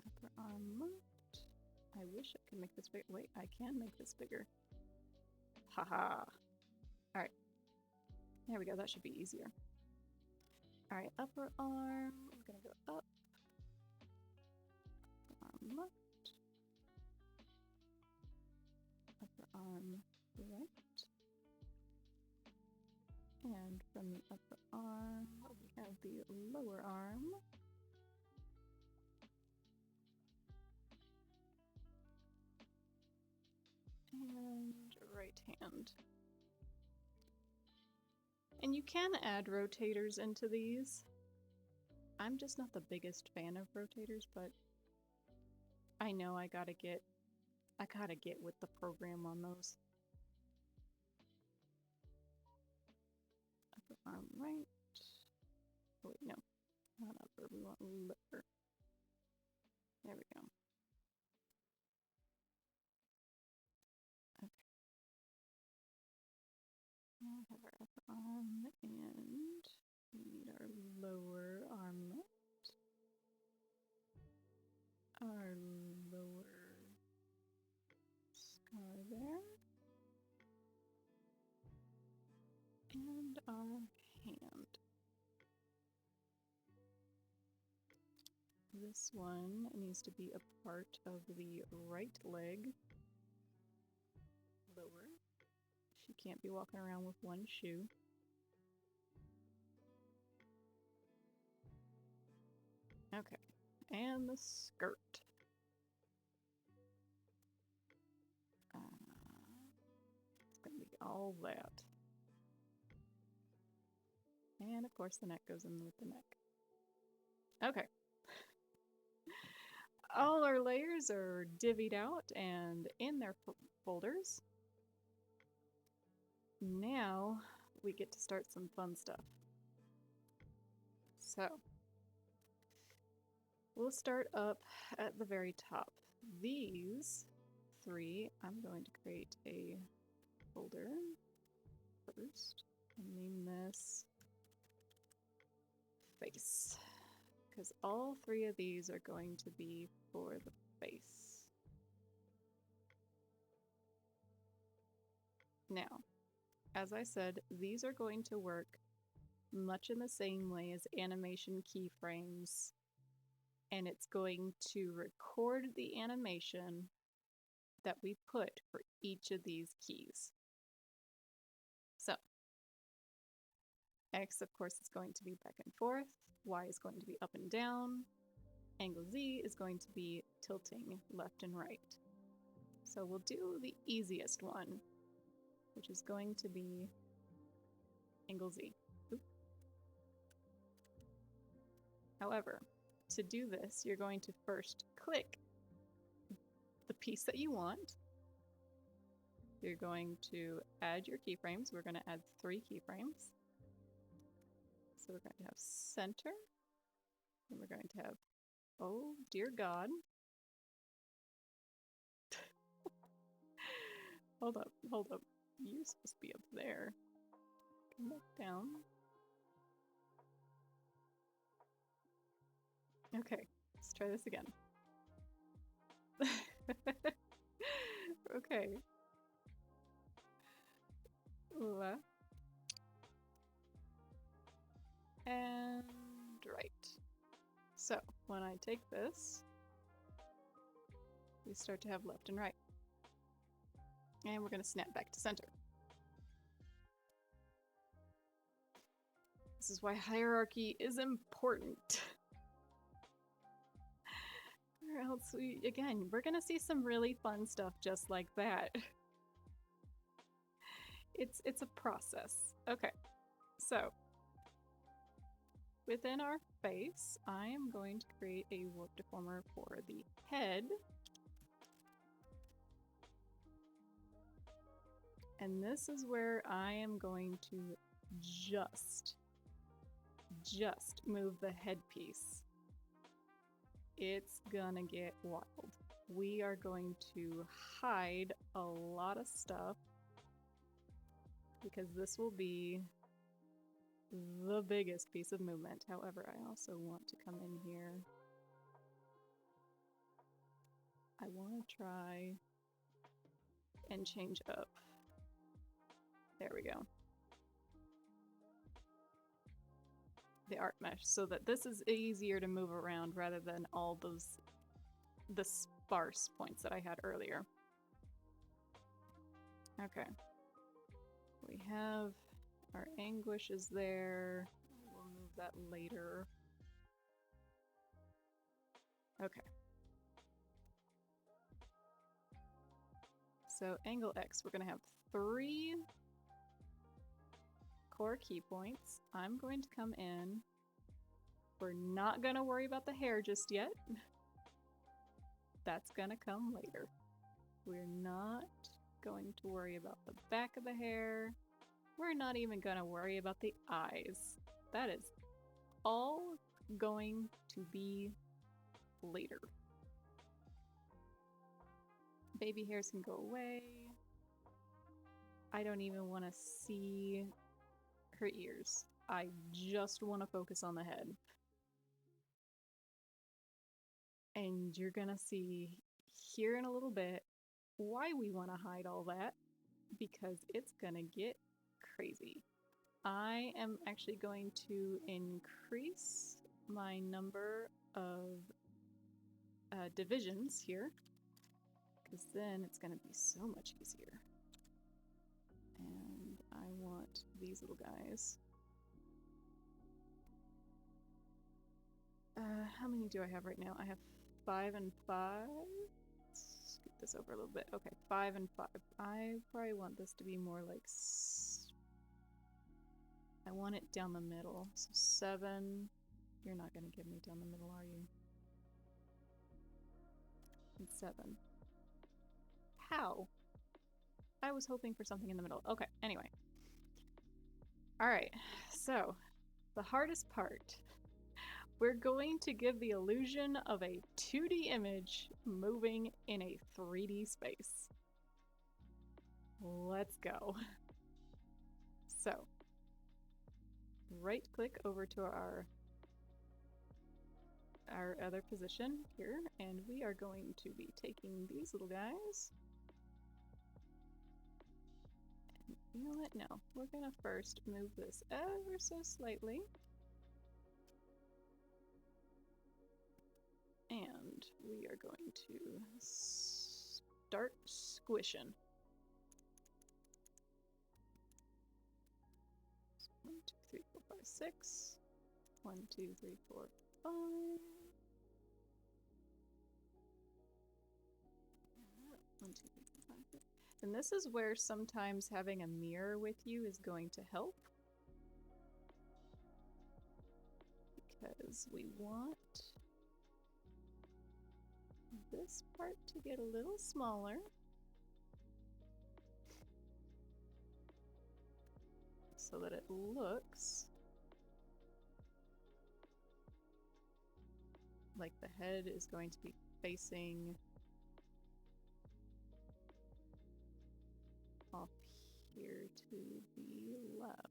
Upper arm left. I wish I could make this big. Wait, I can make this bigger. Haha. Alright. There we go. That should be easier. Alright, upper arm. We're gonna go up. Upper arm left. Upper arm right. And from the upper arm, we have the lower arm. And right hand. And you can add rotators into these. I'm just not the biggest fan of rotators, but I know I gotta get with the program on those. Upper arm right. Oh wait, no. Not upper, we want lower. There we go. Okay. Now we have our upper arm and we need our lower armlet. Our lower scar there. And our hand. This one needs to be a part of the right leg. Lower. She can't be walking around with one shoe. Okay. And the skirt. It's gonna be all that. And of course the neck goes in with the neck. Okay. All our layers are divvied out and in their folders. Now we get to start some fun stuff. So we'll start up at the very top. These 3, I'm going to create a folder first and name this face, because all 3 of these are going to be for the face. Now, as I said, these are going to work much in the same way as animation keyframes, and it's going to record the animation that we put for each of these keys. So, X, of course, is going to be back and forth, Y is going to be up and down, angle Z is going to be tilting left and right. So we'll do the easiest one, which is going to be angle Z. Oop. However, to do this, you're going to first click the piece that you want. You're going to add your keyframes. We're going to add 3 keyframes. So we're going to have center, and we're going to have, oh dear God. Hold up. You're supposed to be up there. Come back down. Okay, let's try this again. Okay. Left. And right. So, when I take this, we start to have left and right. And we're going to snap back to center. This is why hierarchy is important. Or else we're going to see some really fun stuff just like that. It's a process. Okay, so within our face, I am going to create a warp deformer for the head. And this is where I am going to just move the headpiece. It's gonna get wild. We are going to hide a lot of stuff because this will be the biggest piece of movement. However, I also want to come in here. I want to try and change up. There we go. The art mesh so that this is easier to move around rather than all the sparse points that I had earlier. Okay. We have our anguish is there. We'll move that later. Okay. So angle X, we're going to have 3 core key points. I'm going to come in. We're not going to worry about the hair just yet. That's going to come later. We're not going to worry about the back of the hair. We're not even going to worry about the eyes. That is all going to be later. Baby hairs can go away. I don't even want to see her ears. I just want to focus on the head. And you're gonna see here in a little bit why we want to hide all that, because it's gonna get crazy. I am actually going to increase my number of divisions here, because then it's gonna be so much easier. And I want these little guys. How many do I have right now? I have 5 and 5. Let's scoot this over a little bit. Okay, 5 and 5. I probably want this to be more like... I want it down the middle. So 7. You're not going to give me down the middle, are you? And 7. How? I was hoping for something in the middle. Okay, anyway. Alright, so the hardest part. We're going to give the illusion of a 2D image moving in a 3D space. Let's go. So, right click over to our other position here, and we are going to be taking these little guys You know what? No. We're gonna first move this ever so slightly. And we are going to start squishing. 1, 2, 3, 4, 5, 6. 1, 2, 3, 4, 5. 1, 2, 3, 4, 5, 6. And this is where sometimes having a mirror with you is going to help. Because we want this part to get a little smaller. So that it looks like the head is going to be facing off here to the left.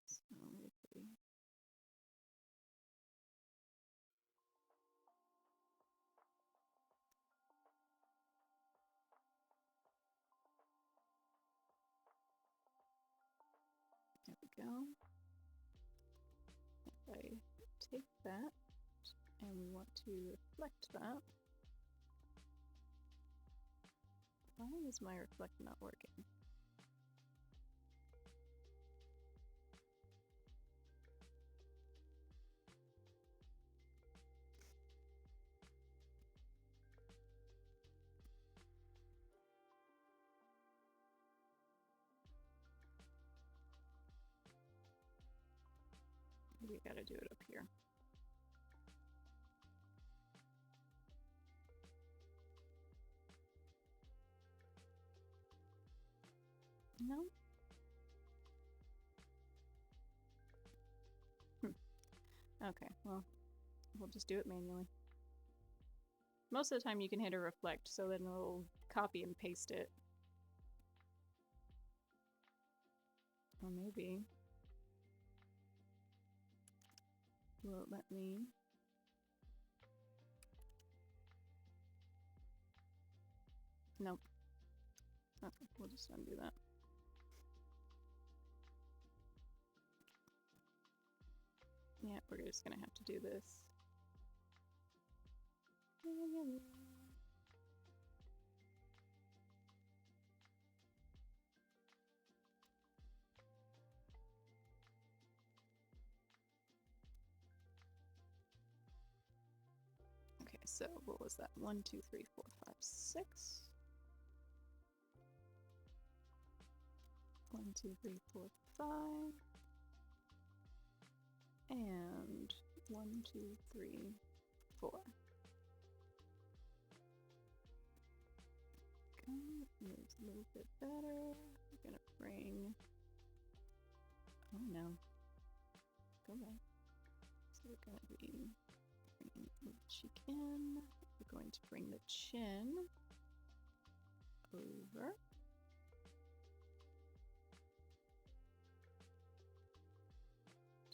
So if we there we go. If I take that and we want to reflect that. Why is my reflect not working? We gotta do it up here. No? Okay, well, we'll just do it manually. Most of the time you can hit a reflect, so then it'll copy and paste it. Or maybe will it let me? Nope. Okay, we'll just undo that. Yeah, we're just gonna have to do this. Okay, so what was that? 1, 2, 3, 4, 5, 6. 1, 2, 3, 4, 5. And 1, 2, 3, 4. Okay, moves a little bit better. We're gonna bring. Oh no. Go back. So we're gonna be bringing the cheek in. We're going to bring the chin over.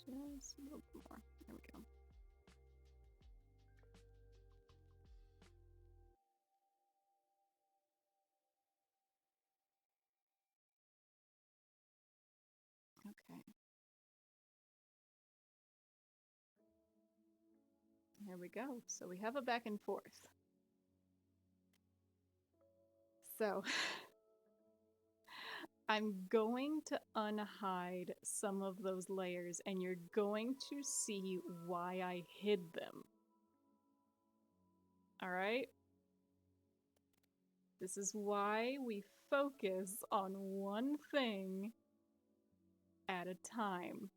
Just a little bit more. There we go. Okay. There we go. So we have a back and forth. So I'm going to unhide some of those layers and you're going to see why I hid them. All right? This is why we focus on one thing at a time.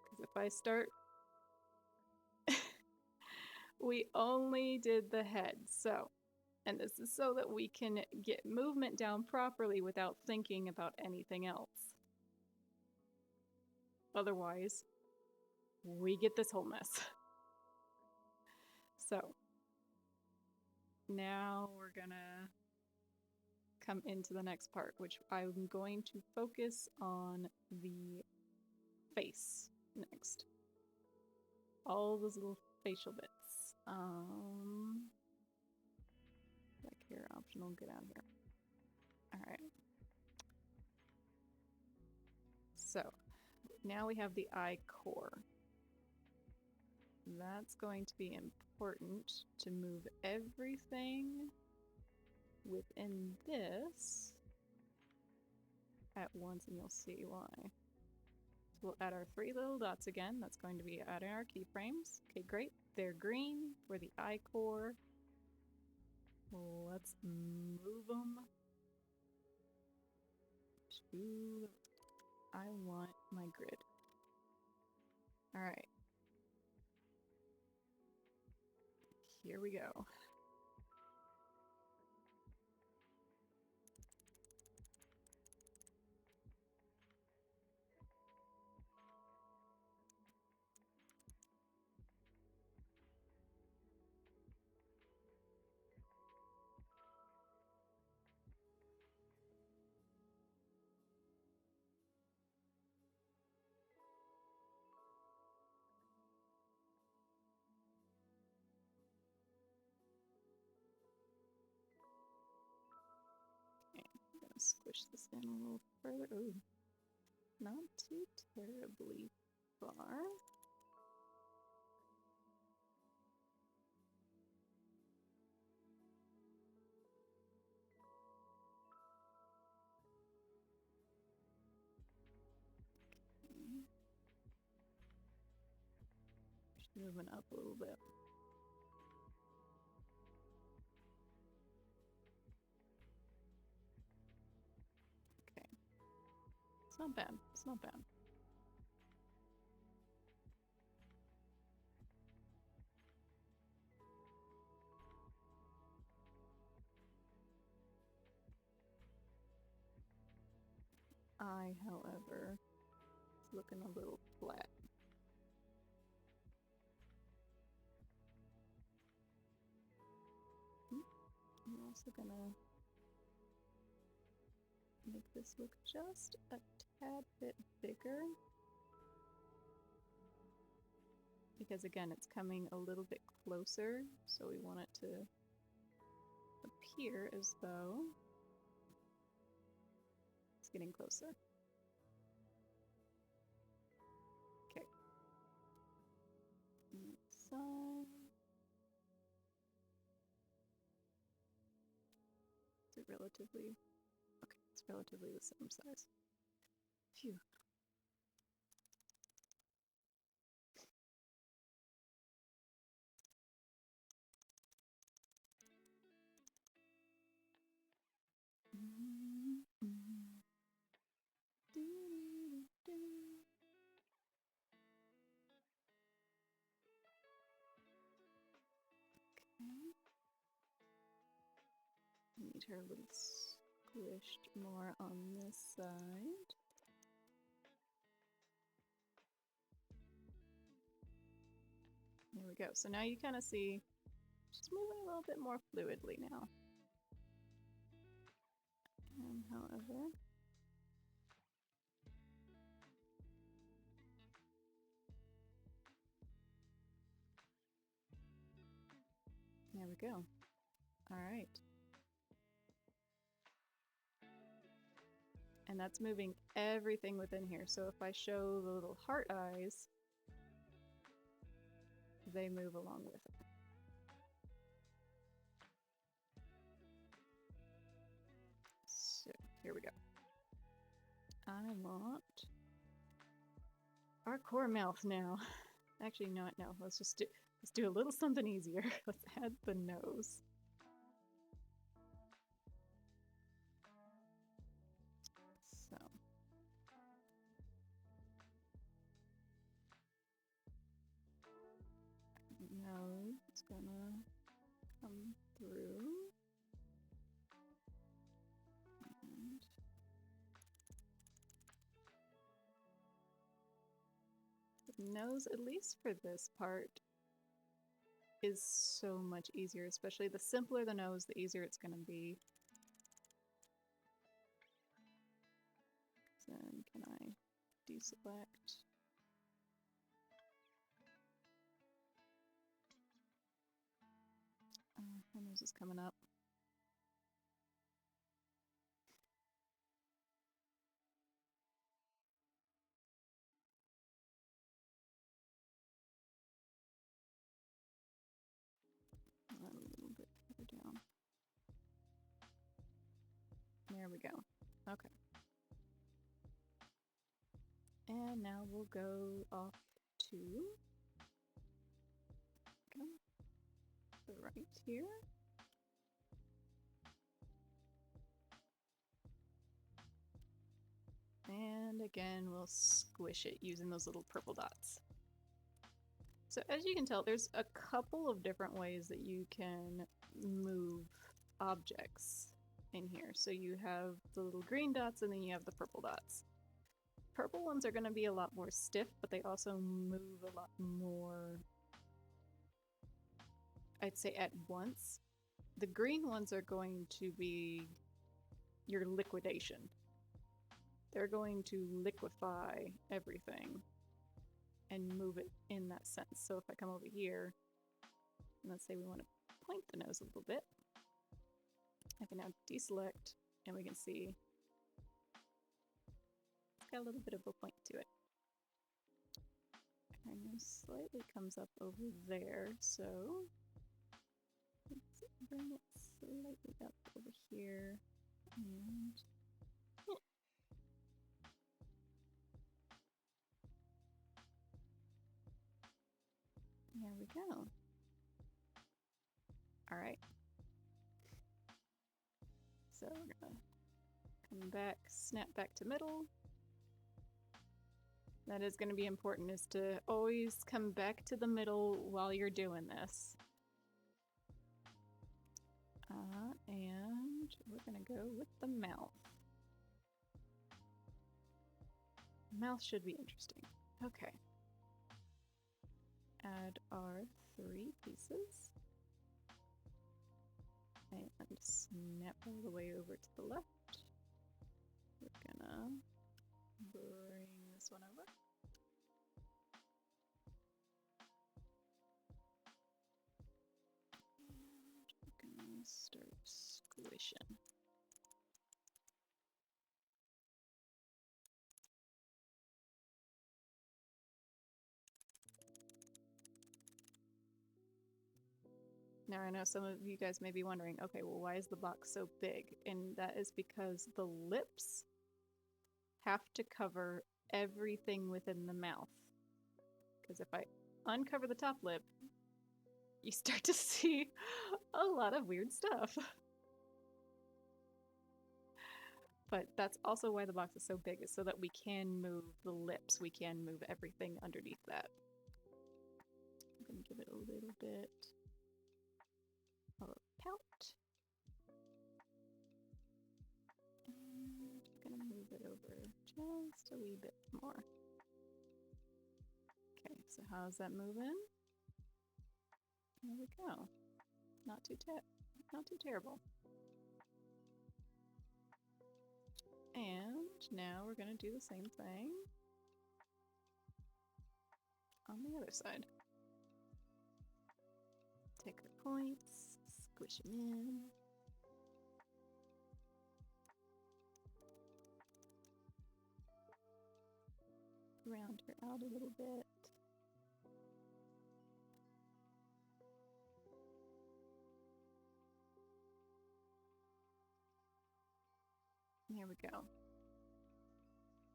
Because if I start... we only did the head, so... And this is so that we can get movement down properly without thinking about anything else. Otherwise, we get this whole mess. So, now we're gonna come into the next part, which I'm going to focus on the face next. All those little facial bits. Back here, optional, get out of here. Alright. So, now we have the eye core. That's going to be important to move everything within this at once, and you'll see why. So we'll add our 3 little dots again. That's going to be adding our keyframes. Okay, great. They're green. We're the eye core. Let's move them to... I want my grid. Alright. Here we go. Squish this in a little further. Ooh, not too terribly far. Okay. Just moving up a little bit. It's not bad. It's not bad. Eye, however, is looking a little flat. I'm also gonna make this look just a tad bit bigger. Because again, it's coming a little bit closer, so we want it to appear as though it's getting closer. Okay. Next side. Is it relatively... Okay, it's relatively the same size. Phew. Need her a little squished more on this side. There we go. So now you kind of see she's moving a little bit more fluidly now. And however, there we go. All right. And that's moving everything within here. So if I show the little heart eyes, they move along with it. So here we go. I want our core mouth now. Actually, no, let's do a little something easier. Let's add the nose. So nose is gonna come through. And the nose, at least for this part, is so much easier, especially the simpler the nose, the easier it's gonna be. Then can I deselect? My nose is coming up. A little bit further down. There we go. Okay. And now we'll go off to the right here. And again, we'll squish it using those little purple dots. So as you can tell, there's a couple of different ways that you can move objects in here. So you have the little green dots and then you have the purple dots. Purple ones are going to be a lot more stiff, but they also move a lot more, I'd say, at once. The green ones are going to be your liquidation. They're going to liquefy everything and move it in that sense. So if I come over here, and let's say we want to point the nose a little bit, I can now deselect, and we can see it's got a little bit of a point to it. Our nose slightly comes up over there, so let's bring it slightly up over here, and there we go. All right. So we're gonna come back, snap back to middle. That is going to be important, is to always come back to the middle while you're doing this. And we're going to go with the mouth. Mouth should be interesting. Okay. Add our 3 pieces. And snap all the way over to the left. We're gonna bring this one over. And we're gonna start squishing. Now I know some of you guys may be wondering, okay, well, why is the box so big? And that is because the lips have to cover everything within the mouth. Because if I uncover the top lip, you start to see a lot of weird stuff. But that's also why the box is so big, is so that we can move the lips, we can move everything underneath that. I'm gonna give it a little bit of a pout. And I'm gonna move it over just a wee bit more. Okay, so how's that moving? There we go. Not too terrible. And now we're gonna do the same thing on the other side. Take our points, squish them in. Round her out a little bit. There we go.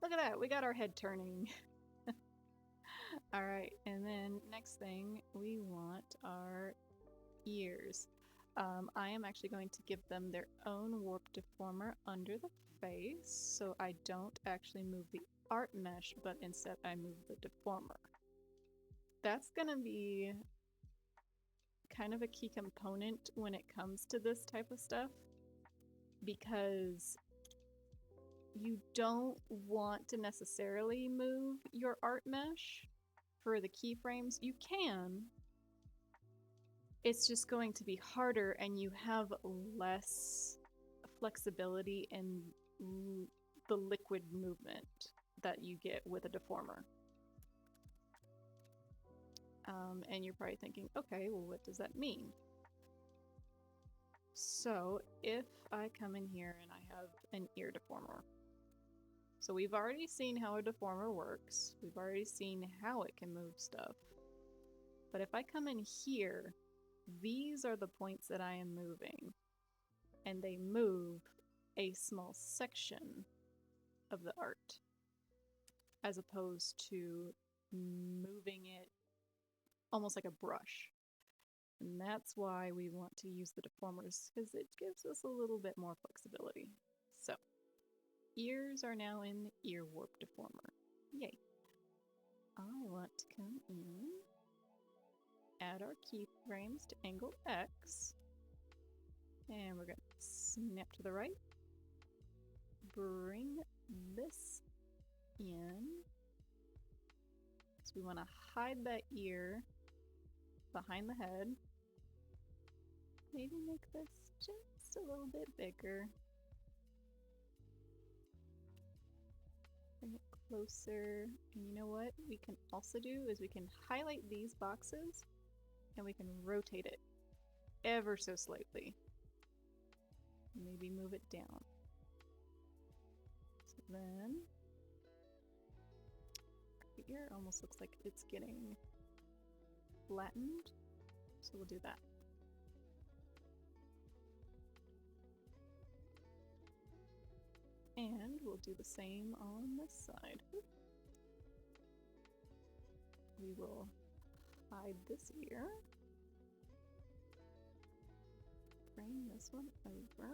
Look at that, we got our head turning. Alright, and then next thing, we want our ears. I am actually going to give them their own warp deformer under the face, so I don't actually move the art mesh, but instead I move the deformer. That's gonna be kind of a key component when it comes to this type of stuff, because you don't want to necessarily move your art mesh for the keyframes. You can. It's just going to be harder, and you have less flexibility in the liquid movement that you get with a deformer. And you're probably thinking, okay, well, what does that mean? So if I come in here and I have an ear deformer, so we've already seen how a deformer works. We've already seen how it can move stuff. But if I come in here, these are the points that I am moving. And they move a small section of the art, as opposed to moving it almost like a brush. And that's why we want to use the deformers, because it gives us a little bit more flexibility. So, ears are now in the ear warp deformer. Yay. I want to come in, add our keyframes to angle X, and we're going to snap to the right. Bring this in. So we want to hide that ear behind the head. Maybe make this just a little bit bigger. Bring it closer. And you know what we can also do is we can highlight these boxes and we can rotate it ever so slightly. Maybe move it down. So then the ear almost looks like it's getting flattened. So we'll do that. And we'll do the same on this side. We will hide this ear. Bring this one over.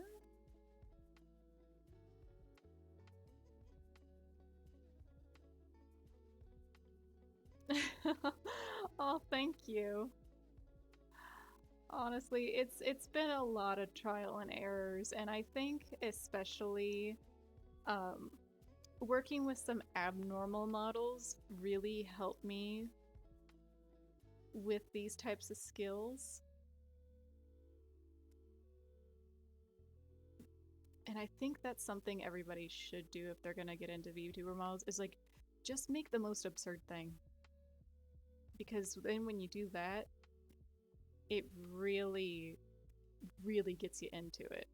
Oh, thank you. Honestly, it's been a lot of trial and errors, and I think especially working with some abnormal models really helped me with these types of skills. And I think that's something everybody should do if they're gonna get into Vtuber models, is like, just make the most absurd thing. Because then when you do that, it really, really gets you into it.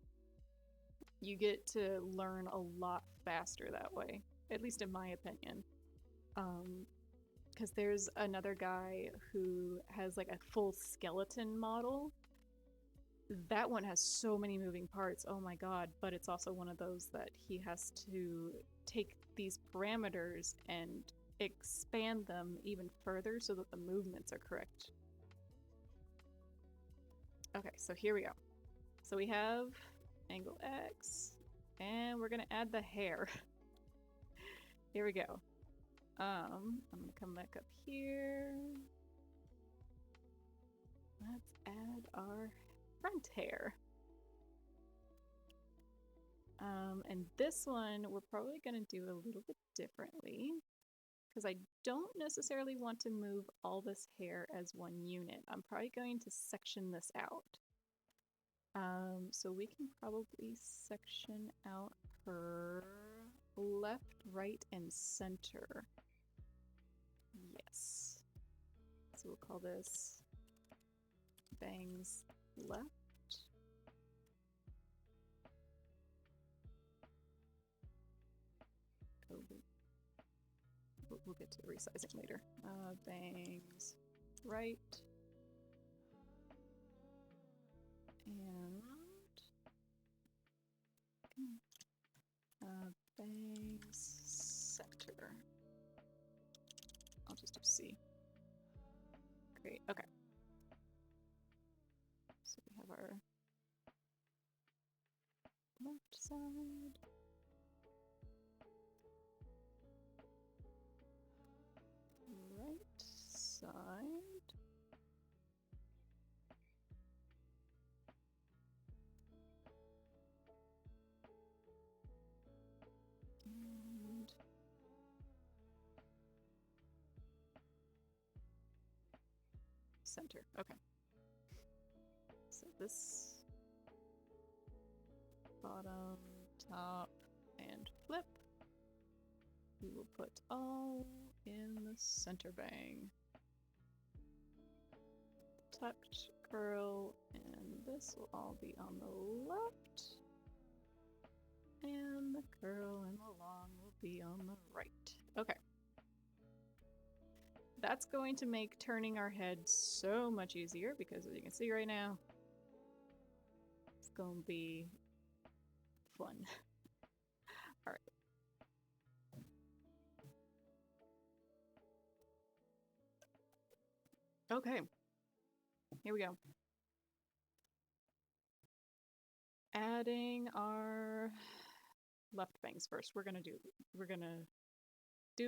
You get to learn a lot faster that way, at least in my opinion. Because there's another guy who has like a full skeleton model. That one has so many moving parts, oh my god, but it's also one of those that he has to take these parameters and expand them even further so that the movements are correct. Okay, so here we go. So we have angle X, and we're gonna add the hair. Here we go. I'm gonna come back up here. Let's add our front hair. And this one we're probably gonna do a little bit differently, because I don't necessarily want to move all this hair as one unit. I'm probably going to section this out. So we can probably section out her left, right, and center. Yes. So we'll call this bangs left. Oh, we'll get to the resizing later. Bangs right. And bangs center. I'll just do C. Great, okay. So we have our left side. Right side. And center, okay. So this bottom, top, and flip, we will put all in the center bang. Tucked, curl, and this will all be on the left. And the curl and the long will be on the right. Okay. That's going to make turning our head so much easier because as you can see right now, it's going to be fun. All right. Okay. Here we go. Adding our left bangs first. We're gonna do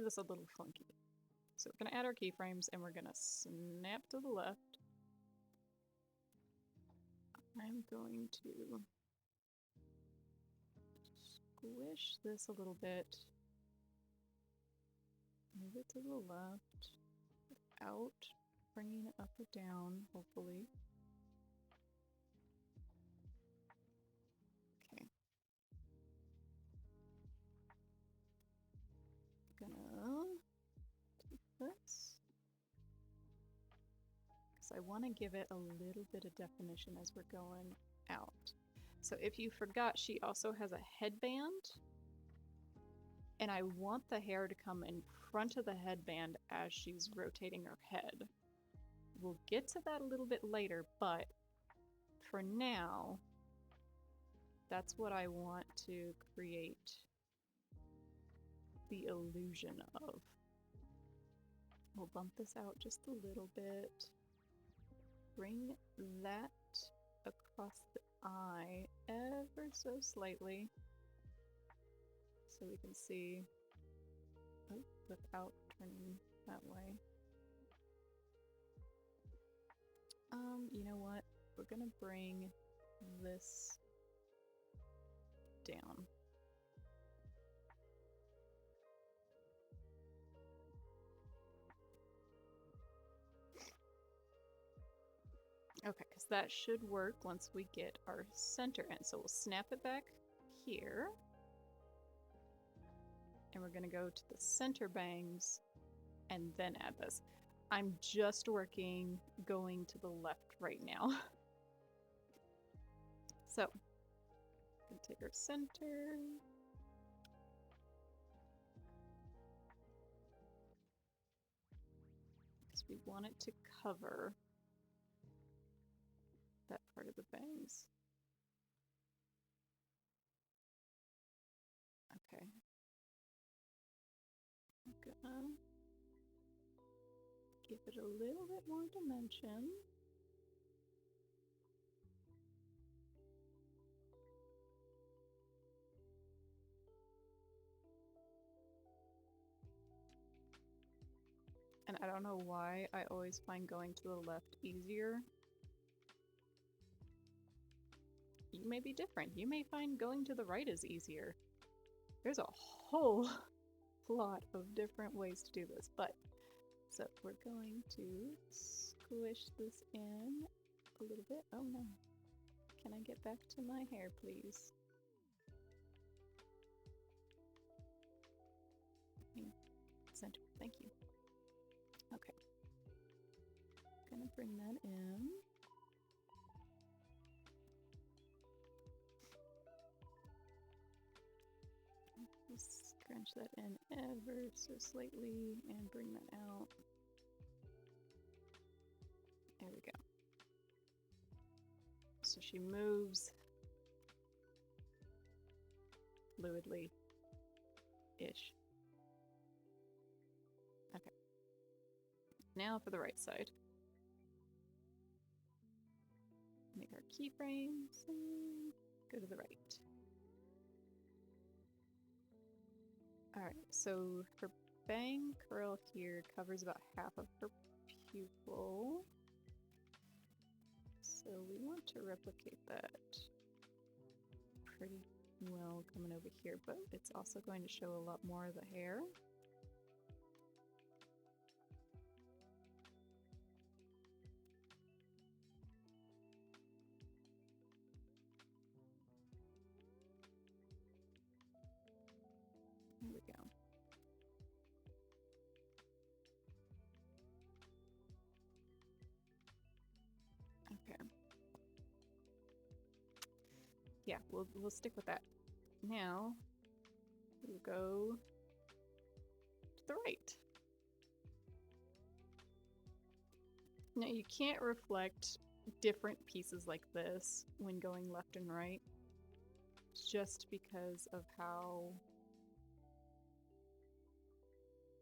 this a little funky. So we're gonna add our keyframes and we're gonna snap to the left. I'm going to squish this a little bit. Move it to the left without bringing it up or down, hopefully. Okay. Gonna take this. Because I want to give it a little bit of definition as we're going out. So if you forgot, she also has a headband. And I want the hair to come in front of the headband as she's rotating her head. We'll get to that a little bit later, but for now, that's what I want to create the illusion of. We'll bump this out just a little bit. Bring that across the eye ever so slightly so we can see without turning that way. You know what? We're gonna bring this down. Okay, because that should work once we get our center in. So we'll snap it back here. And we're gonna go to the center bangs and then add this. I'm just working going to the left right now. So, we'll take our center. Because we want it to cover that part of the bangs. Okay. I'm gonna give it a little bit more dimension. And I don't know why I always find going to the left easier. You may be different. You may find going to the right is easier. There's a whole lot of different ways to do this, but so we're going to squish this in a little bit. Oh no. Can I get back to my hair, please? Center. Thank you. Okay. Gonna bring that in. Just scrunch that in ever so slightly and bring that out. There we go. So she moves fluidly-ish. Okay. Now for the right side. Make our keyframes and go to the right. Alright, so her bang curl here covers about half of her pupil. So we want to replicate that pretty well coming over here, but it's also going to show a lot more of the hair. There we go. Okay. yeah, we'll stick with that. Now we'll go to the right. Now you can't reflect different pieces like this when going left and right, just because of how,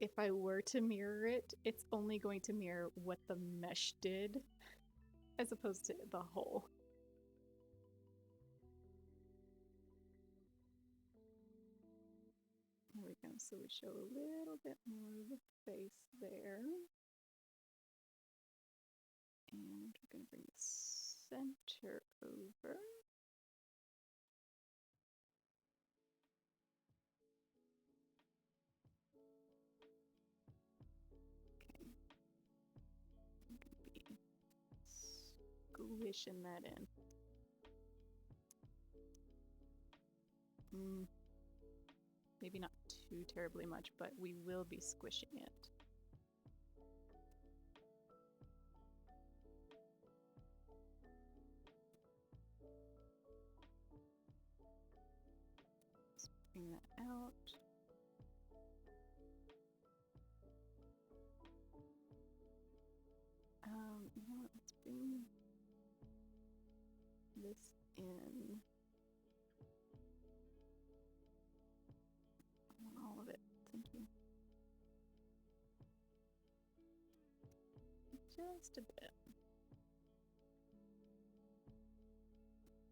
if I were to mirror it, it's only going to mirror what the mesh did as opposed to the whole. There we go. So we show a little bit more of the face there. And we're going to bring the center over. Okay. I'm going to be squishing that in. Maybe not too terribly much, but we will be squishing it. Let's bring that out. You know what? Let's bring this in. I want all of it. Thank you. Just a bit.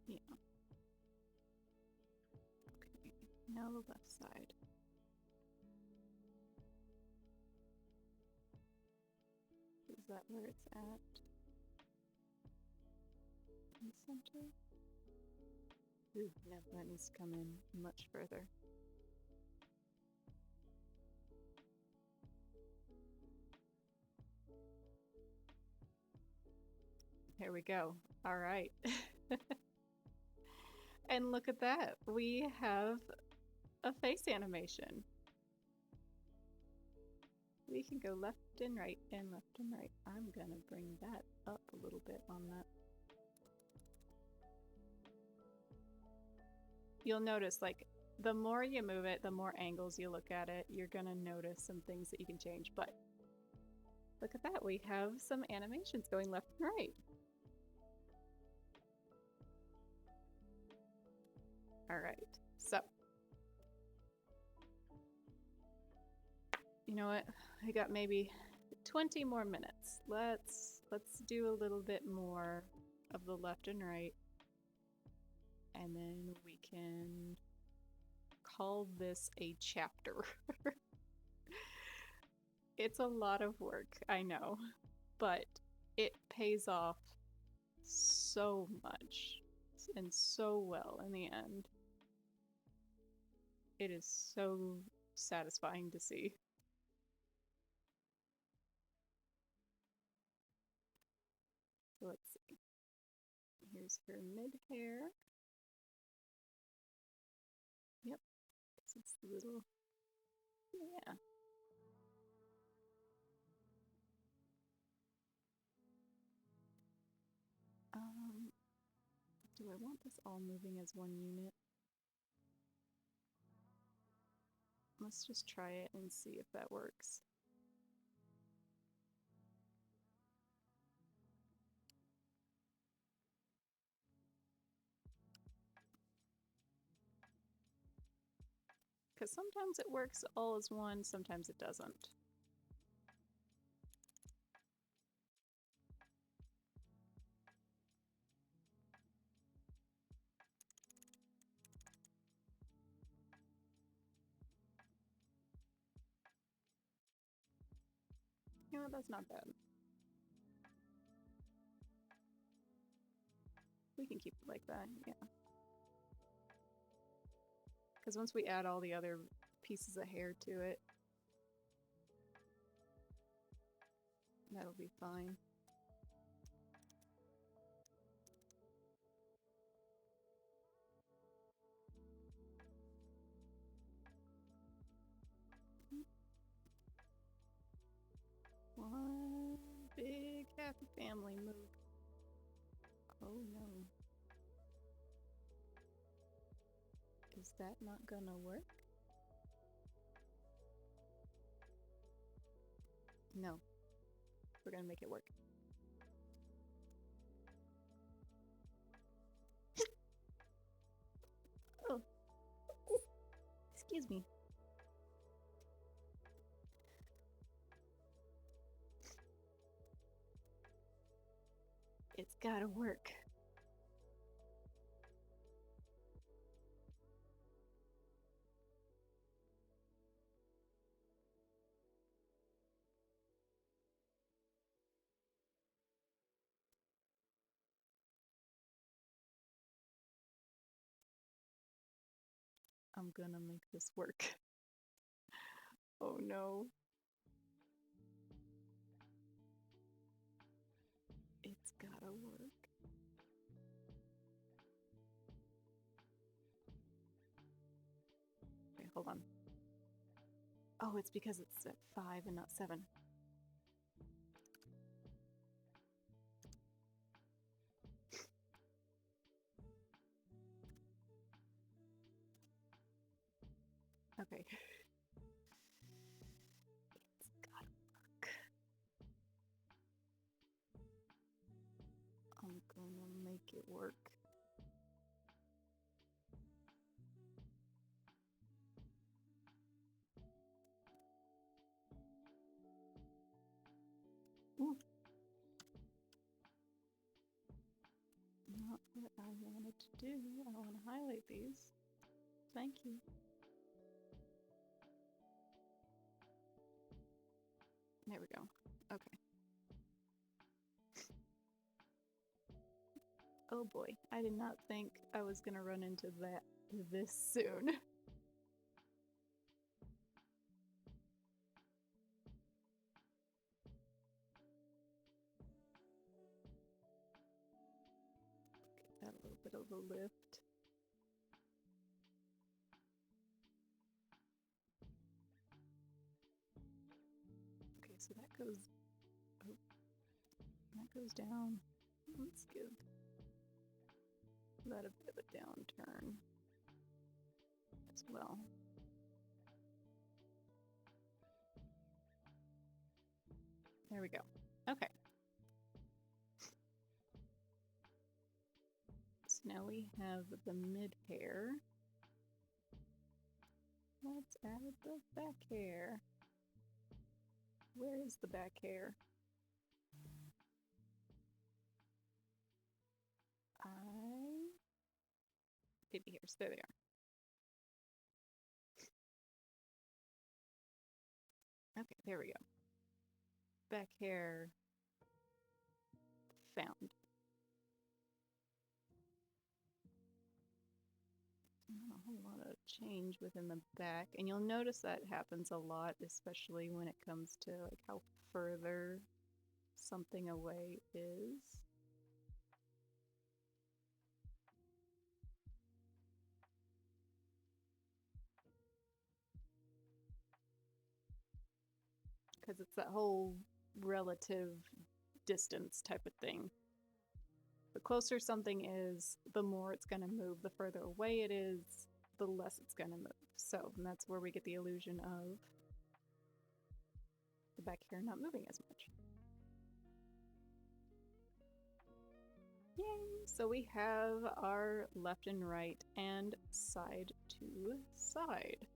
Yeah. Okay, now the left side. Is that where it's at? In the center? Ooh, no, that needs to come in much further. There we go. All right. And look at that. We have a face animation. We can go left and right and left and right. I'm gonna bring that up a little bit on that. You'll notice, like, the more you move it, the more angles you look at it, you're gonna notice some things that you can change. But look at that. We have some animations going left and right. All right, so you know what? I got maybe 20 more minutes. Let's do a little bit more of the left and right, and then we can call this a chapter. It's a lot of work, I know, but it pays off so much and so well in the end. It is so satisfying to see. So let's see. Here's her mid-hair. Yep, it's a little, yeah. Do I want this all moving as one unit? Let's just try it and see if that works. Because sometimes it works all as one, sometimes it doesn't. You know what, that's not bad. We can keep it like that, yeah. Because once we add all the other pieces of hair to it, that'll be fine. One big happy family move. Oh no. Is that not gonna work? No. We're gonna make it work. Oh. Excuse me. It's gotta work. I'm gonna make this work. Oh no. It's gotta work. Okay, hold on. Oh, it's because it's at 5 and not 7. Okay. It's gotta work. I'm gonna make it work. Ooh. Not what I wanted to do. I want to highlight these. Thank you. There we go. Okay. Oh boy, I did not think I was gonna run into that this soon. Get that little bit of a lift. Okay, so that goes... Oh, that goes down. Let's give that a bit of a downturn as well. There we go. Okay. So now we have the mid hair. Let's add the back hair. Where is the back hair? Baby hairs. There they are. Okay, there we go. Back hair found. Not a whole lot of change within the back, and you'll notice that happens a lot, especially when it comes to like how further something away is. Because it's that whole relative distance type of thing. The closer something is, the more it's going to move. The further away it is, the less it's going to move. So that's where we get the illusion of the back hair not moving as much. Yay! So we have our left and right and side to side.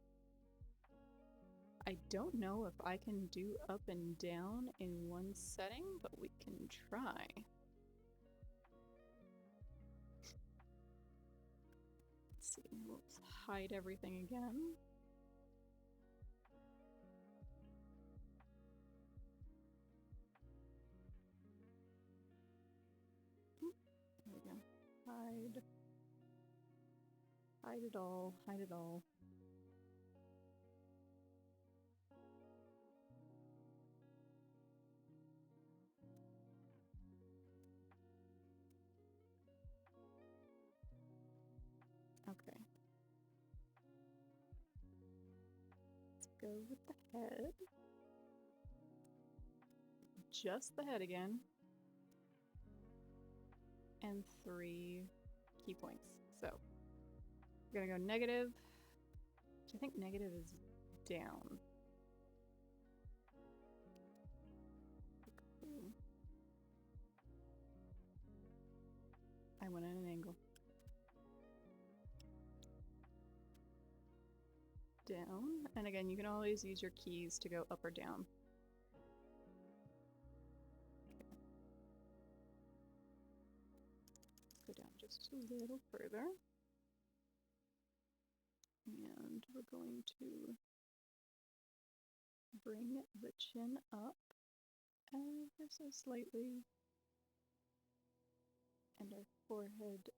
I don't know if I can do up and down in one setting, but we can try. Let's see, let's hide everything again. There we go. Hide. Hide it all, hide it all. Okay. Let's go with the head. Just the head again. And 3 key points. So We're gonna go negative. I think negative is down. I went at an angle. Down, and again, you can always use your keys to go up or down. Let's go down just a little further. And we're going to bring the chin up ever so slightly, and our forehead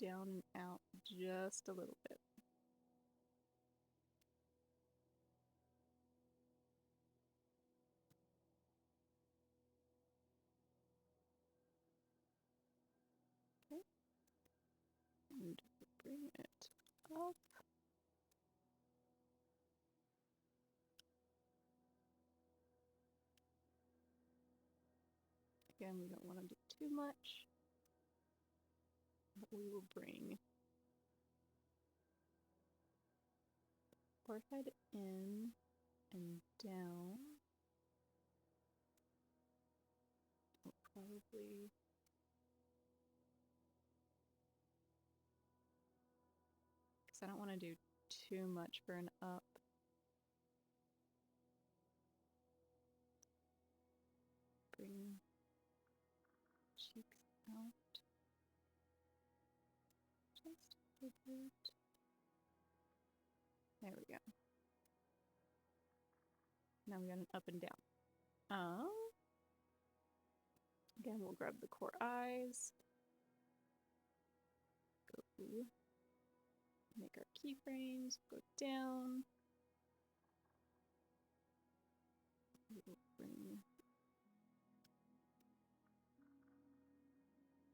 down and out just a little bit. Okay, and bring it up. Again, we don't want to do too much, but we will bring forehead in and down. We'll probably I don't want to do too much for an up. Bring cheeks out just a bit. There we go. Now we got an up and down. Again, we'll grab the core eyes. Go make our keyframes. Go down. We'll bring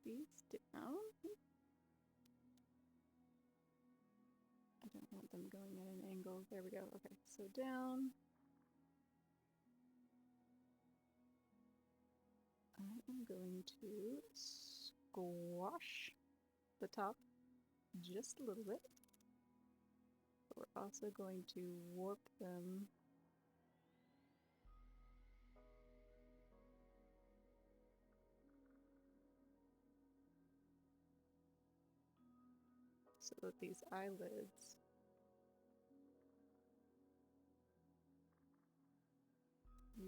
these down. I don't want them going at an angle. There we go. Okay, so down. I am going to squash the top just a little bit. But we're also going to warp them so that these eyelids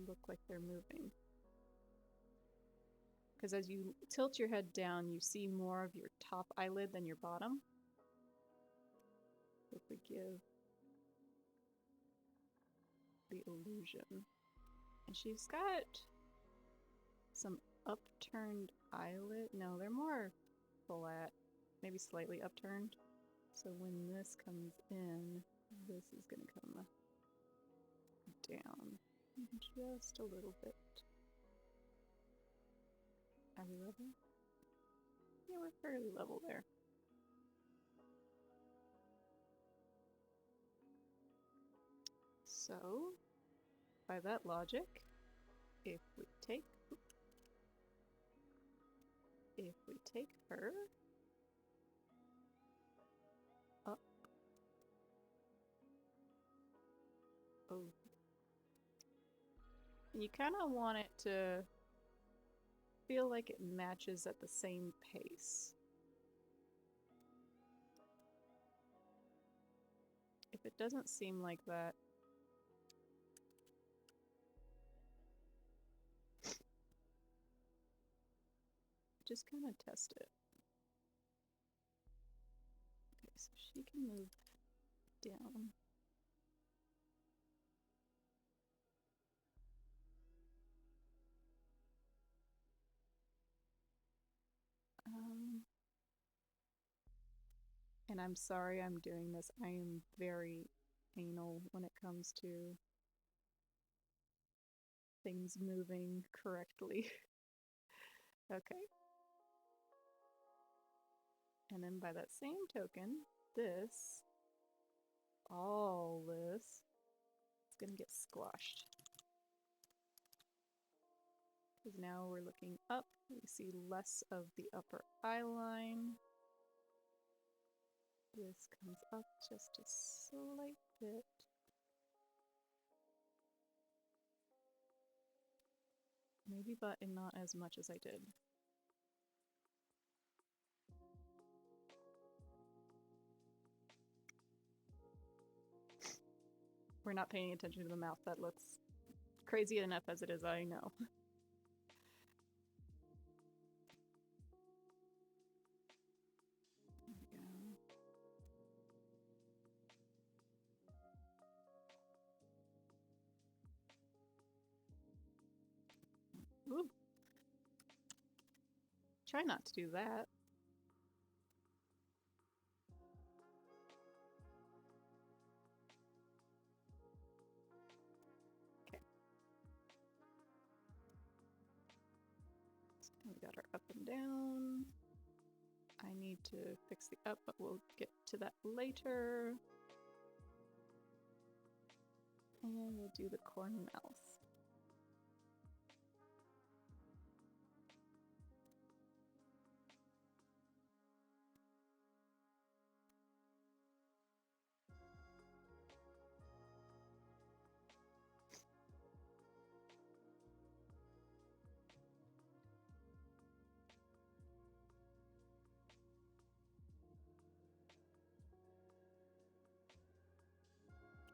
look like they're moving. Because as you tilt your head down, you see more of your top eyelid than your bottom. If we give the illusion. And she's got some upturned eyelid. No, they're more flat, maybe slightly upturned. So when this comes in, this is going to come down just a little bit. Are we level? Yeah, we're fairly level there. So, by that logic, if we take her up, oh, and you kind of want it to feel like it matches at the same pace. If it doesn't seem like that, just kind of test it. Okay, so she can move down. And I'm sorry I'm doing this. I am very anal when it comes to things moving correctly. Okay. And then by that same token, all this, is gonna get squashed. Because now we're looking up, we see less of the upper eye line. This comes up just a slight bit. Maybe, but not as much as I did. We're not paying attention to the mouth. That looks crazy enough as it is, I know. Ooh. Try not to do that. Okay. So we got our up and down. I need to fix the up, but we'll get to that later. And we'll do the corn mouth.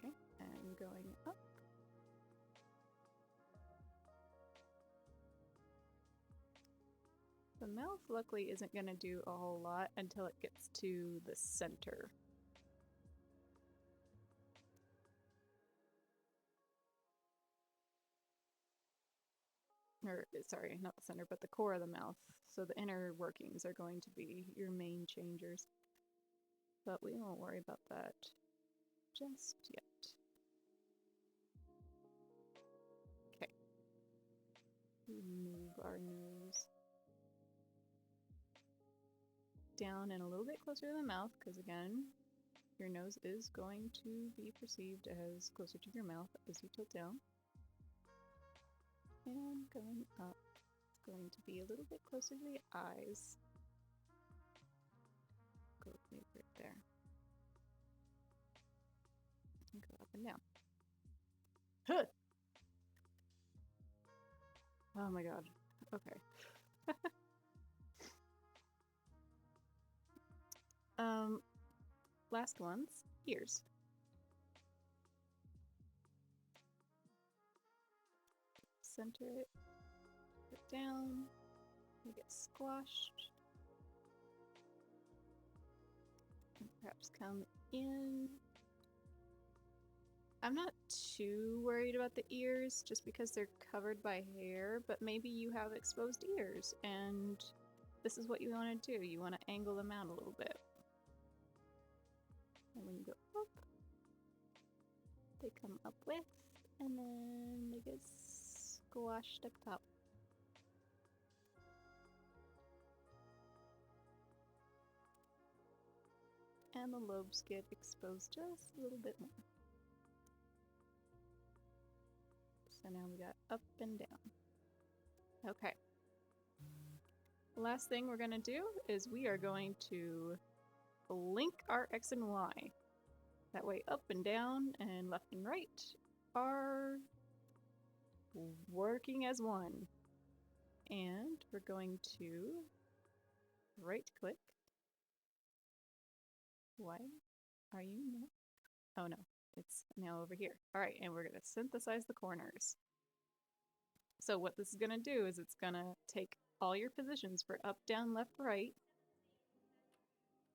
Okay, and going up. The mouth luckily isn't going to do a whole lot until it gets to the center. Or, sorry, not the center, but the core of the mouth. So the inner workings are going to be your main changers. But we won't worry about that just yet. Okay. Move our nose down and a little bit closer to the mouth, because again, your nose is going to be perceived as closer to your mouth as you tilt down. And going up, it's going to be a little bit closer to the eyes. Go maybe right there. And go up and down. Huh! Oh my god. Okay. Last one's ears. Center it, put it down, make it squashed. And perhaps come in. I'm not too worried about the ears just because they're covered by hair, but maybe you have exposed ears and this is what you want to do. You want to angle them out a little bit. And when you go up, they come up with, and then they get squashed up top. And the lobes get exposed just a little bit more. So now we got up and down. Okay. The last thing we're going to do is we are going to link our X and Y. That way up and down and left and right are working as one. And we're going to right click. Why are you not? Oh no, it's now over here. All right, and we're going to synthesize the corners. So what this is going to do is it's going to take all your positions for up, down, left, right,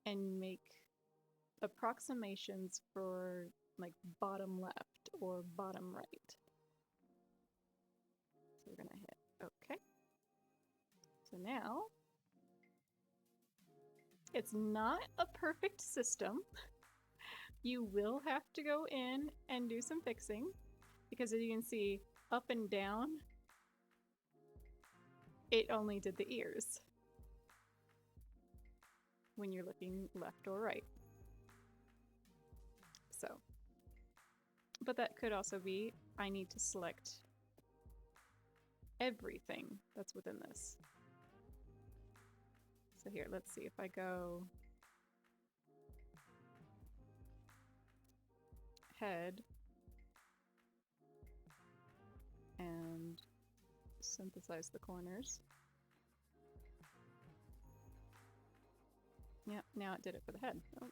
and make approximations for like bottom left or bottom right. So we're going to hit OK. So now, it's not a perfect system. You will have to go in and do some fixing because as you can see, up and down, it only did the ears when you're looking left or right. So, but that could also be, I need to select everything that's within this. So here, let's see if I go head and synthesize the corners. Yep, now it did it for the head. Oh.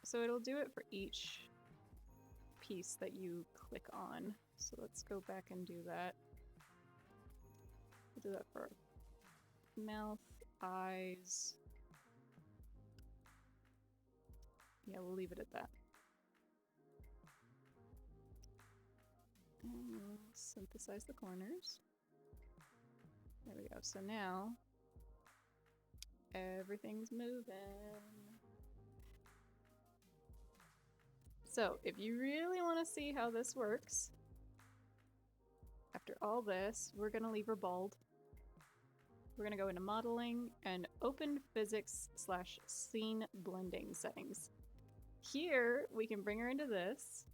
So it'll do it for each piece that you click on. So let's go back and do that. We'll do that for mouth, eyes. Yeah, we'll leave it at that. And we'll synthesize the corners. There we go. So now everything's moving. So if you really want to see how this works, after all this, we're going to leave her bald. We're going to go into modeling and open physics/scene blending settings. Here we can bring her into this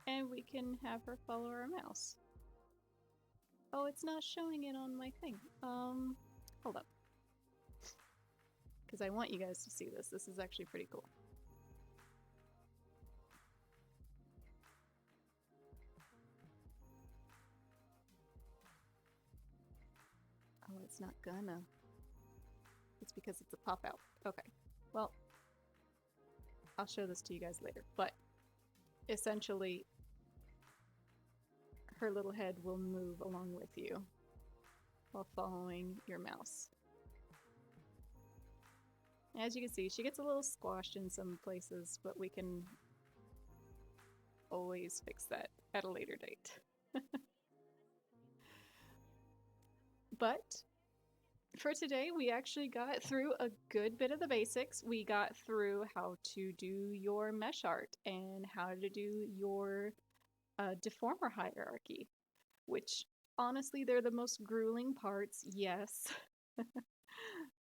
and we can have her follow our mouse. Oh, it's not showing it on my thing. Hold up. Because I want you guys to see this. This is actually pretty cool. Oh, it's not gonna. It's because it's a pop-out. Okay. Well, I'll show this to you guys later. But essentially, her little head will move along with you while following your mouse. As you can see, she gets a little squashed in some places, but we can always fix that at a later date. But for today, we actually got through a good bit of the basics. We got through how to do your mesh art and how to do your deformer hierarchy, which honestly, they're the most grueling parts, yes.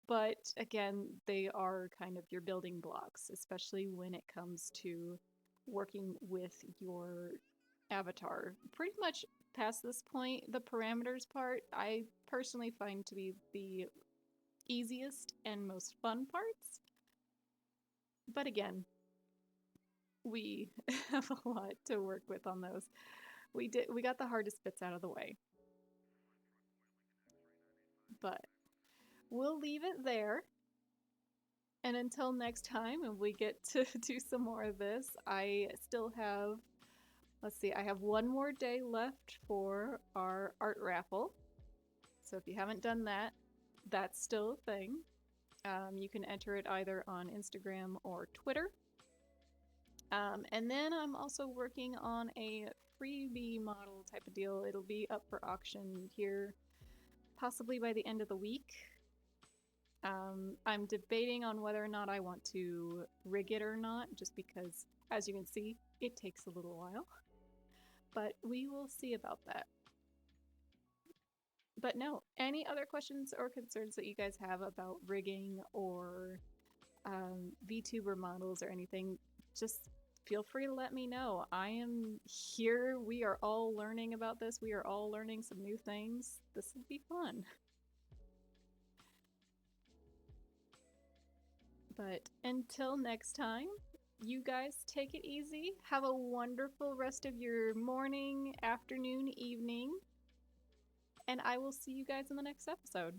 But again, they are kind of your building blocks, especially when it comes to working with your avatar. Pretty much past this point, the parameters part, I personally find to be the easiest and most fun parts. But again, we have a lot to work with on those. We got the hardest bits out of the way. But we'll leave it there. And until next time, and we get to do some more of this, I still have, let's see, I have one more day left for our art raffle. So if you haven't done that, that's still a thing. You can enter it either on Instagram or Twitter. And then I'm also working on a freebie model type of deal. It'll be up for auction here possibly by the end of the week. I'm debating on whether or not I want to rig it or not, just because, as you can see, it takes a little while. But we will see about that. But no, any other questions or concerns that you guys have about rigging or Vtuber models or anything, just feel free to let me know. I am here. We are all learning about this. We are all learning some new things. This will be fun. But until next time, you guys take it easy. Have a wonderful rest of your morning, afternoon, evening. And I will see you guys in the next episode.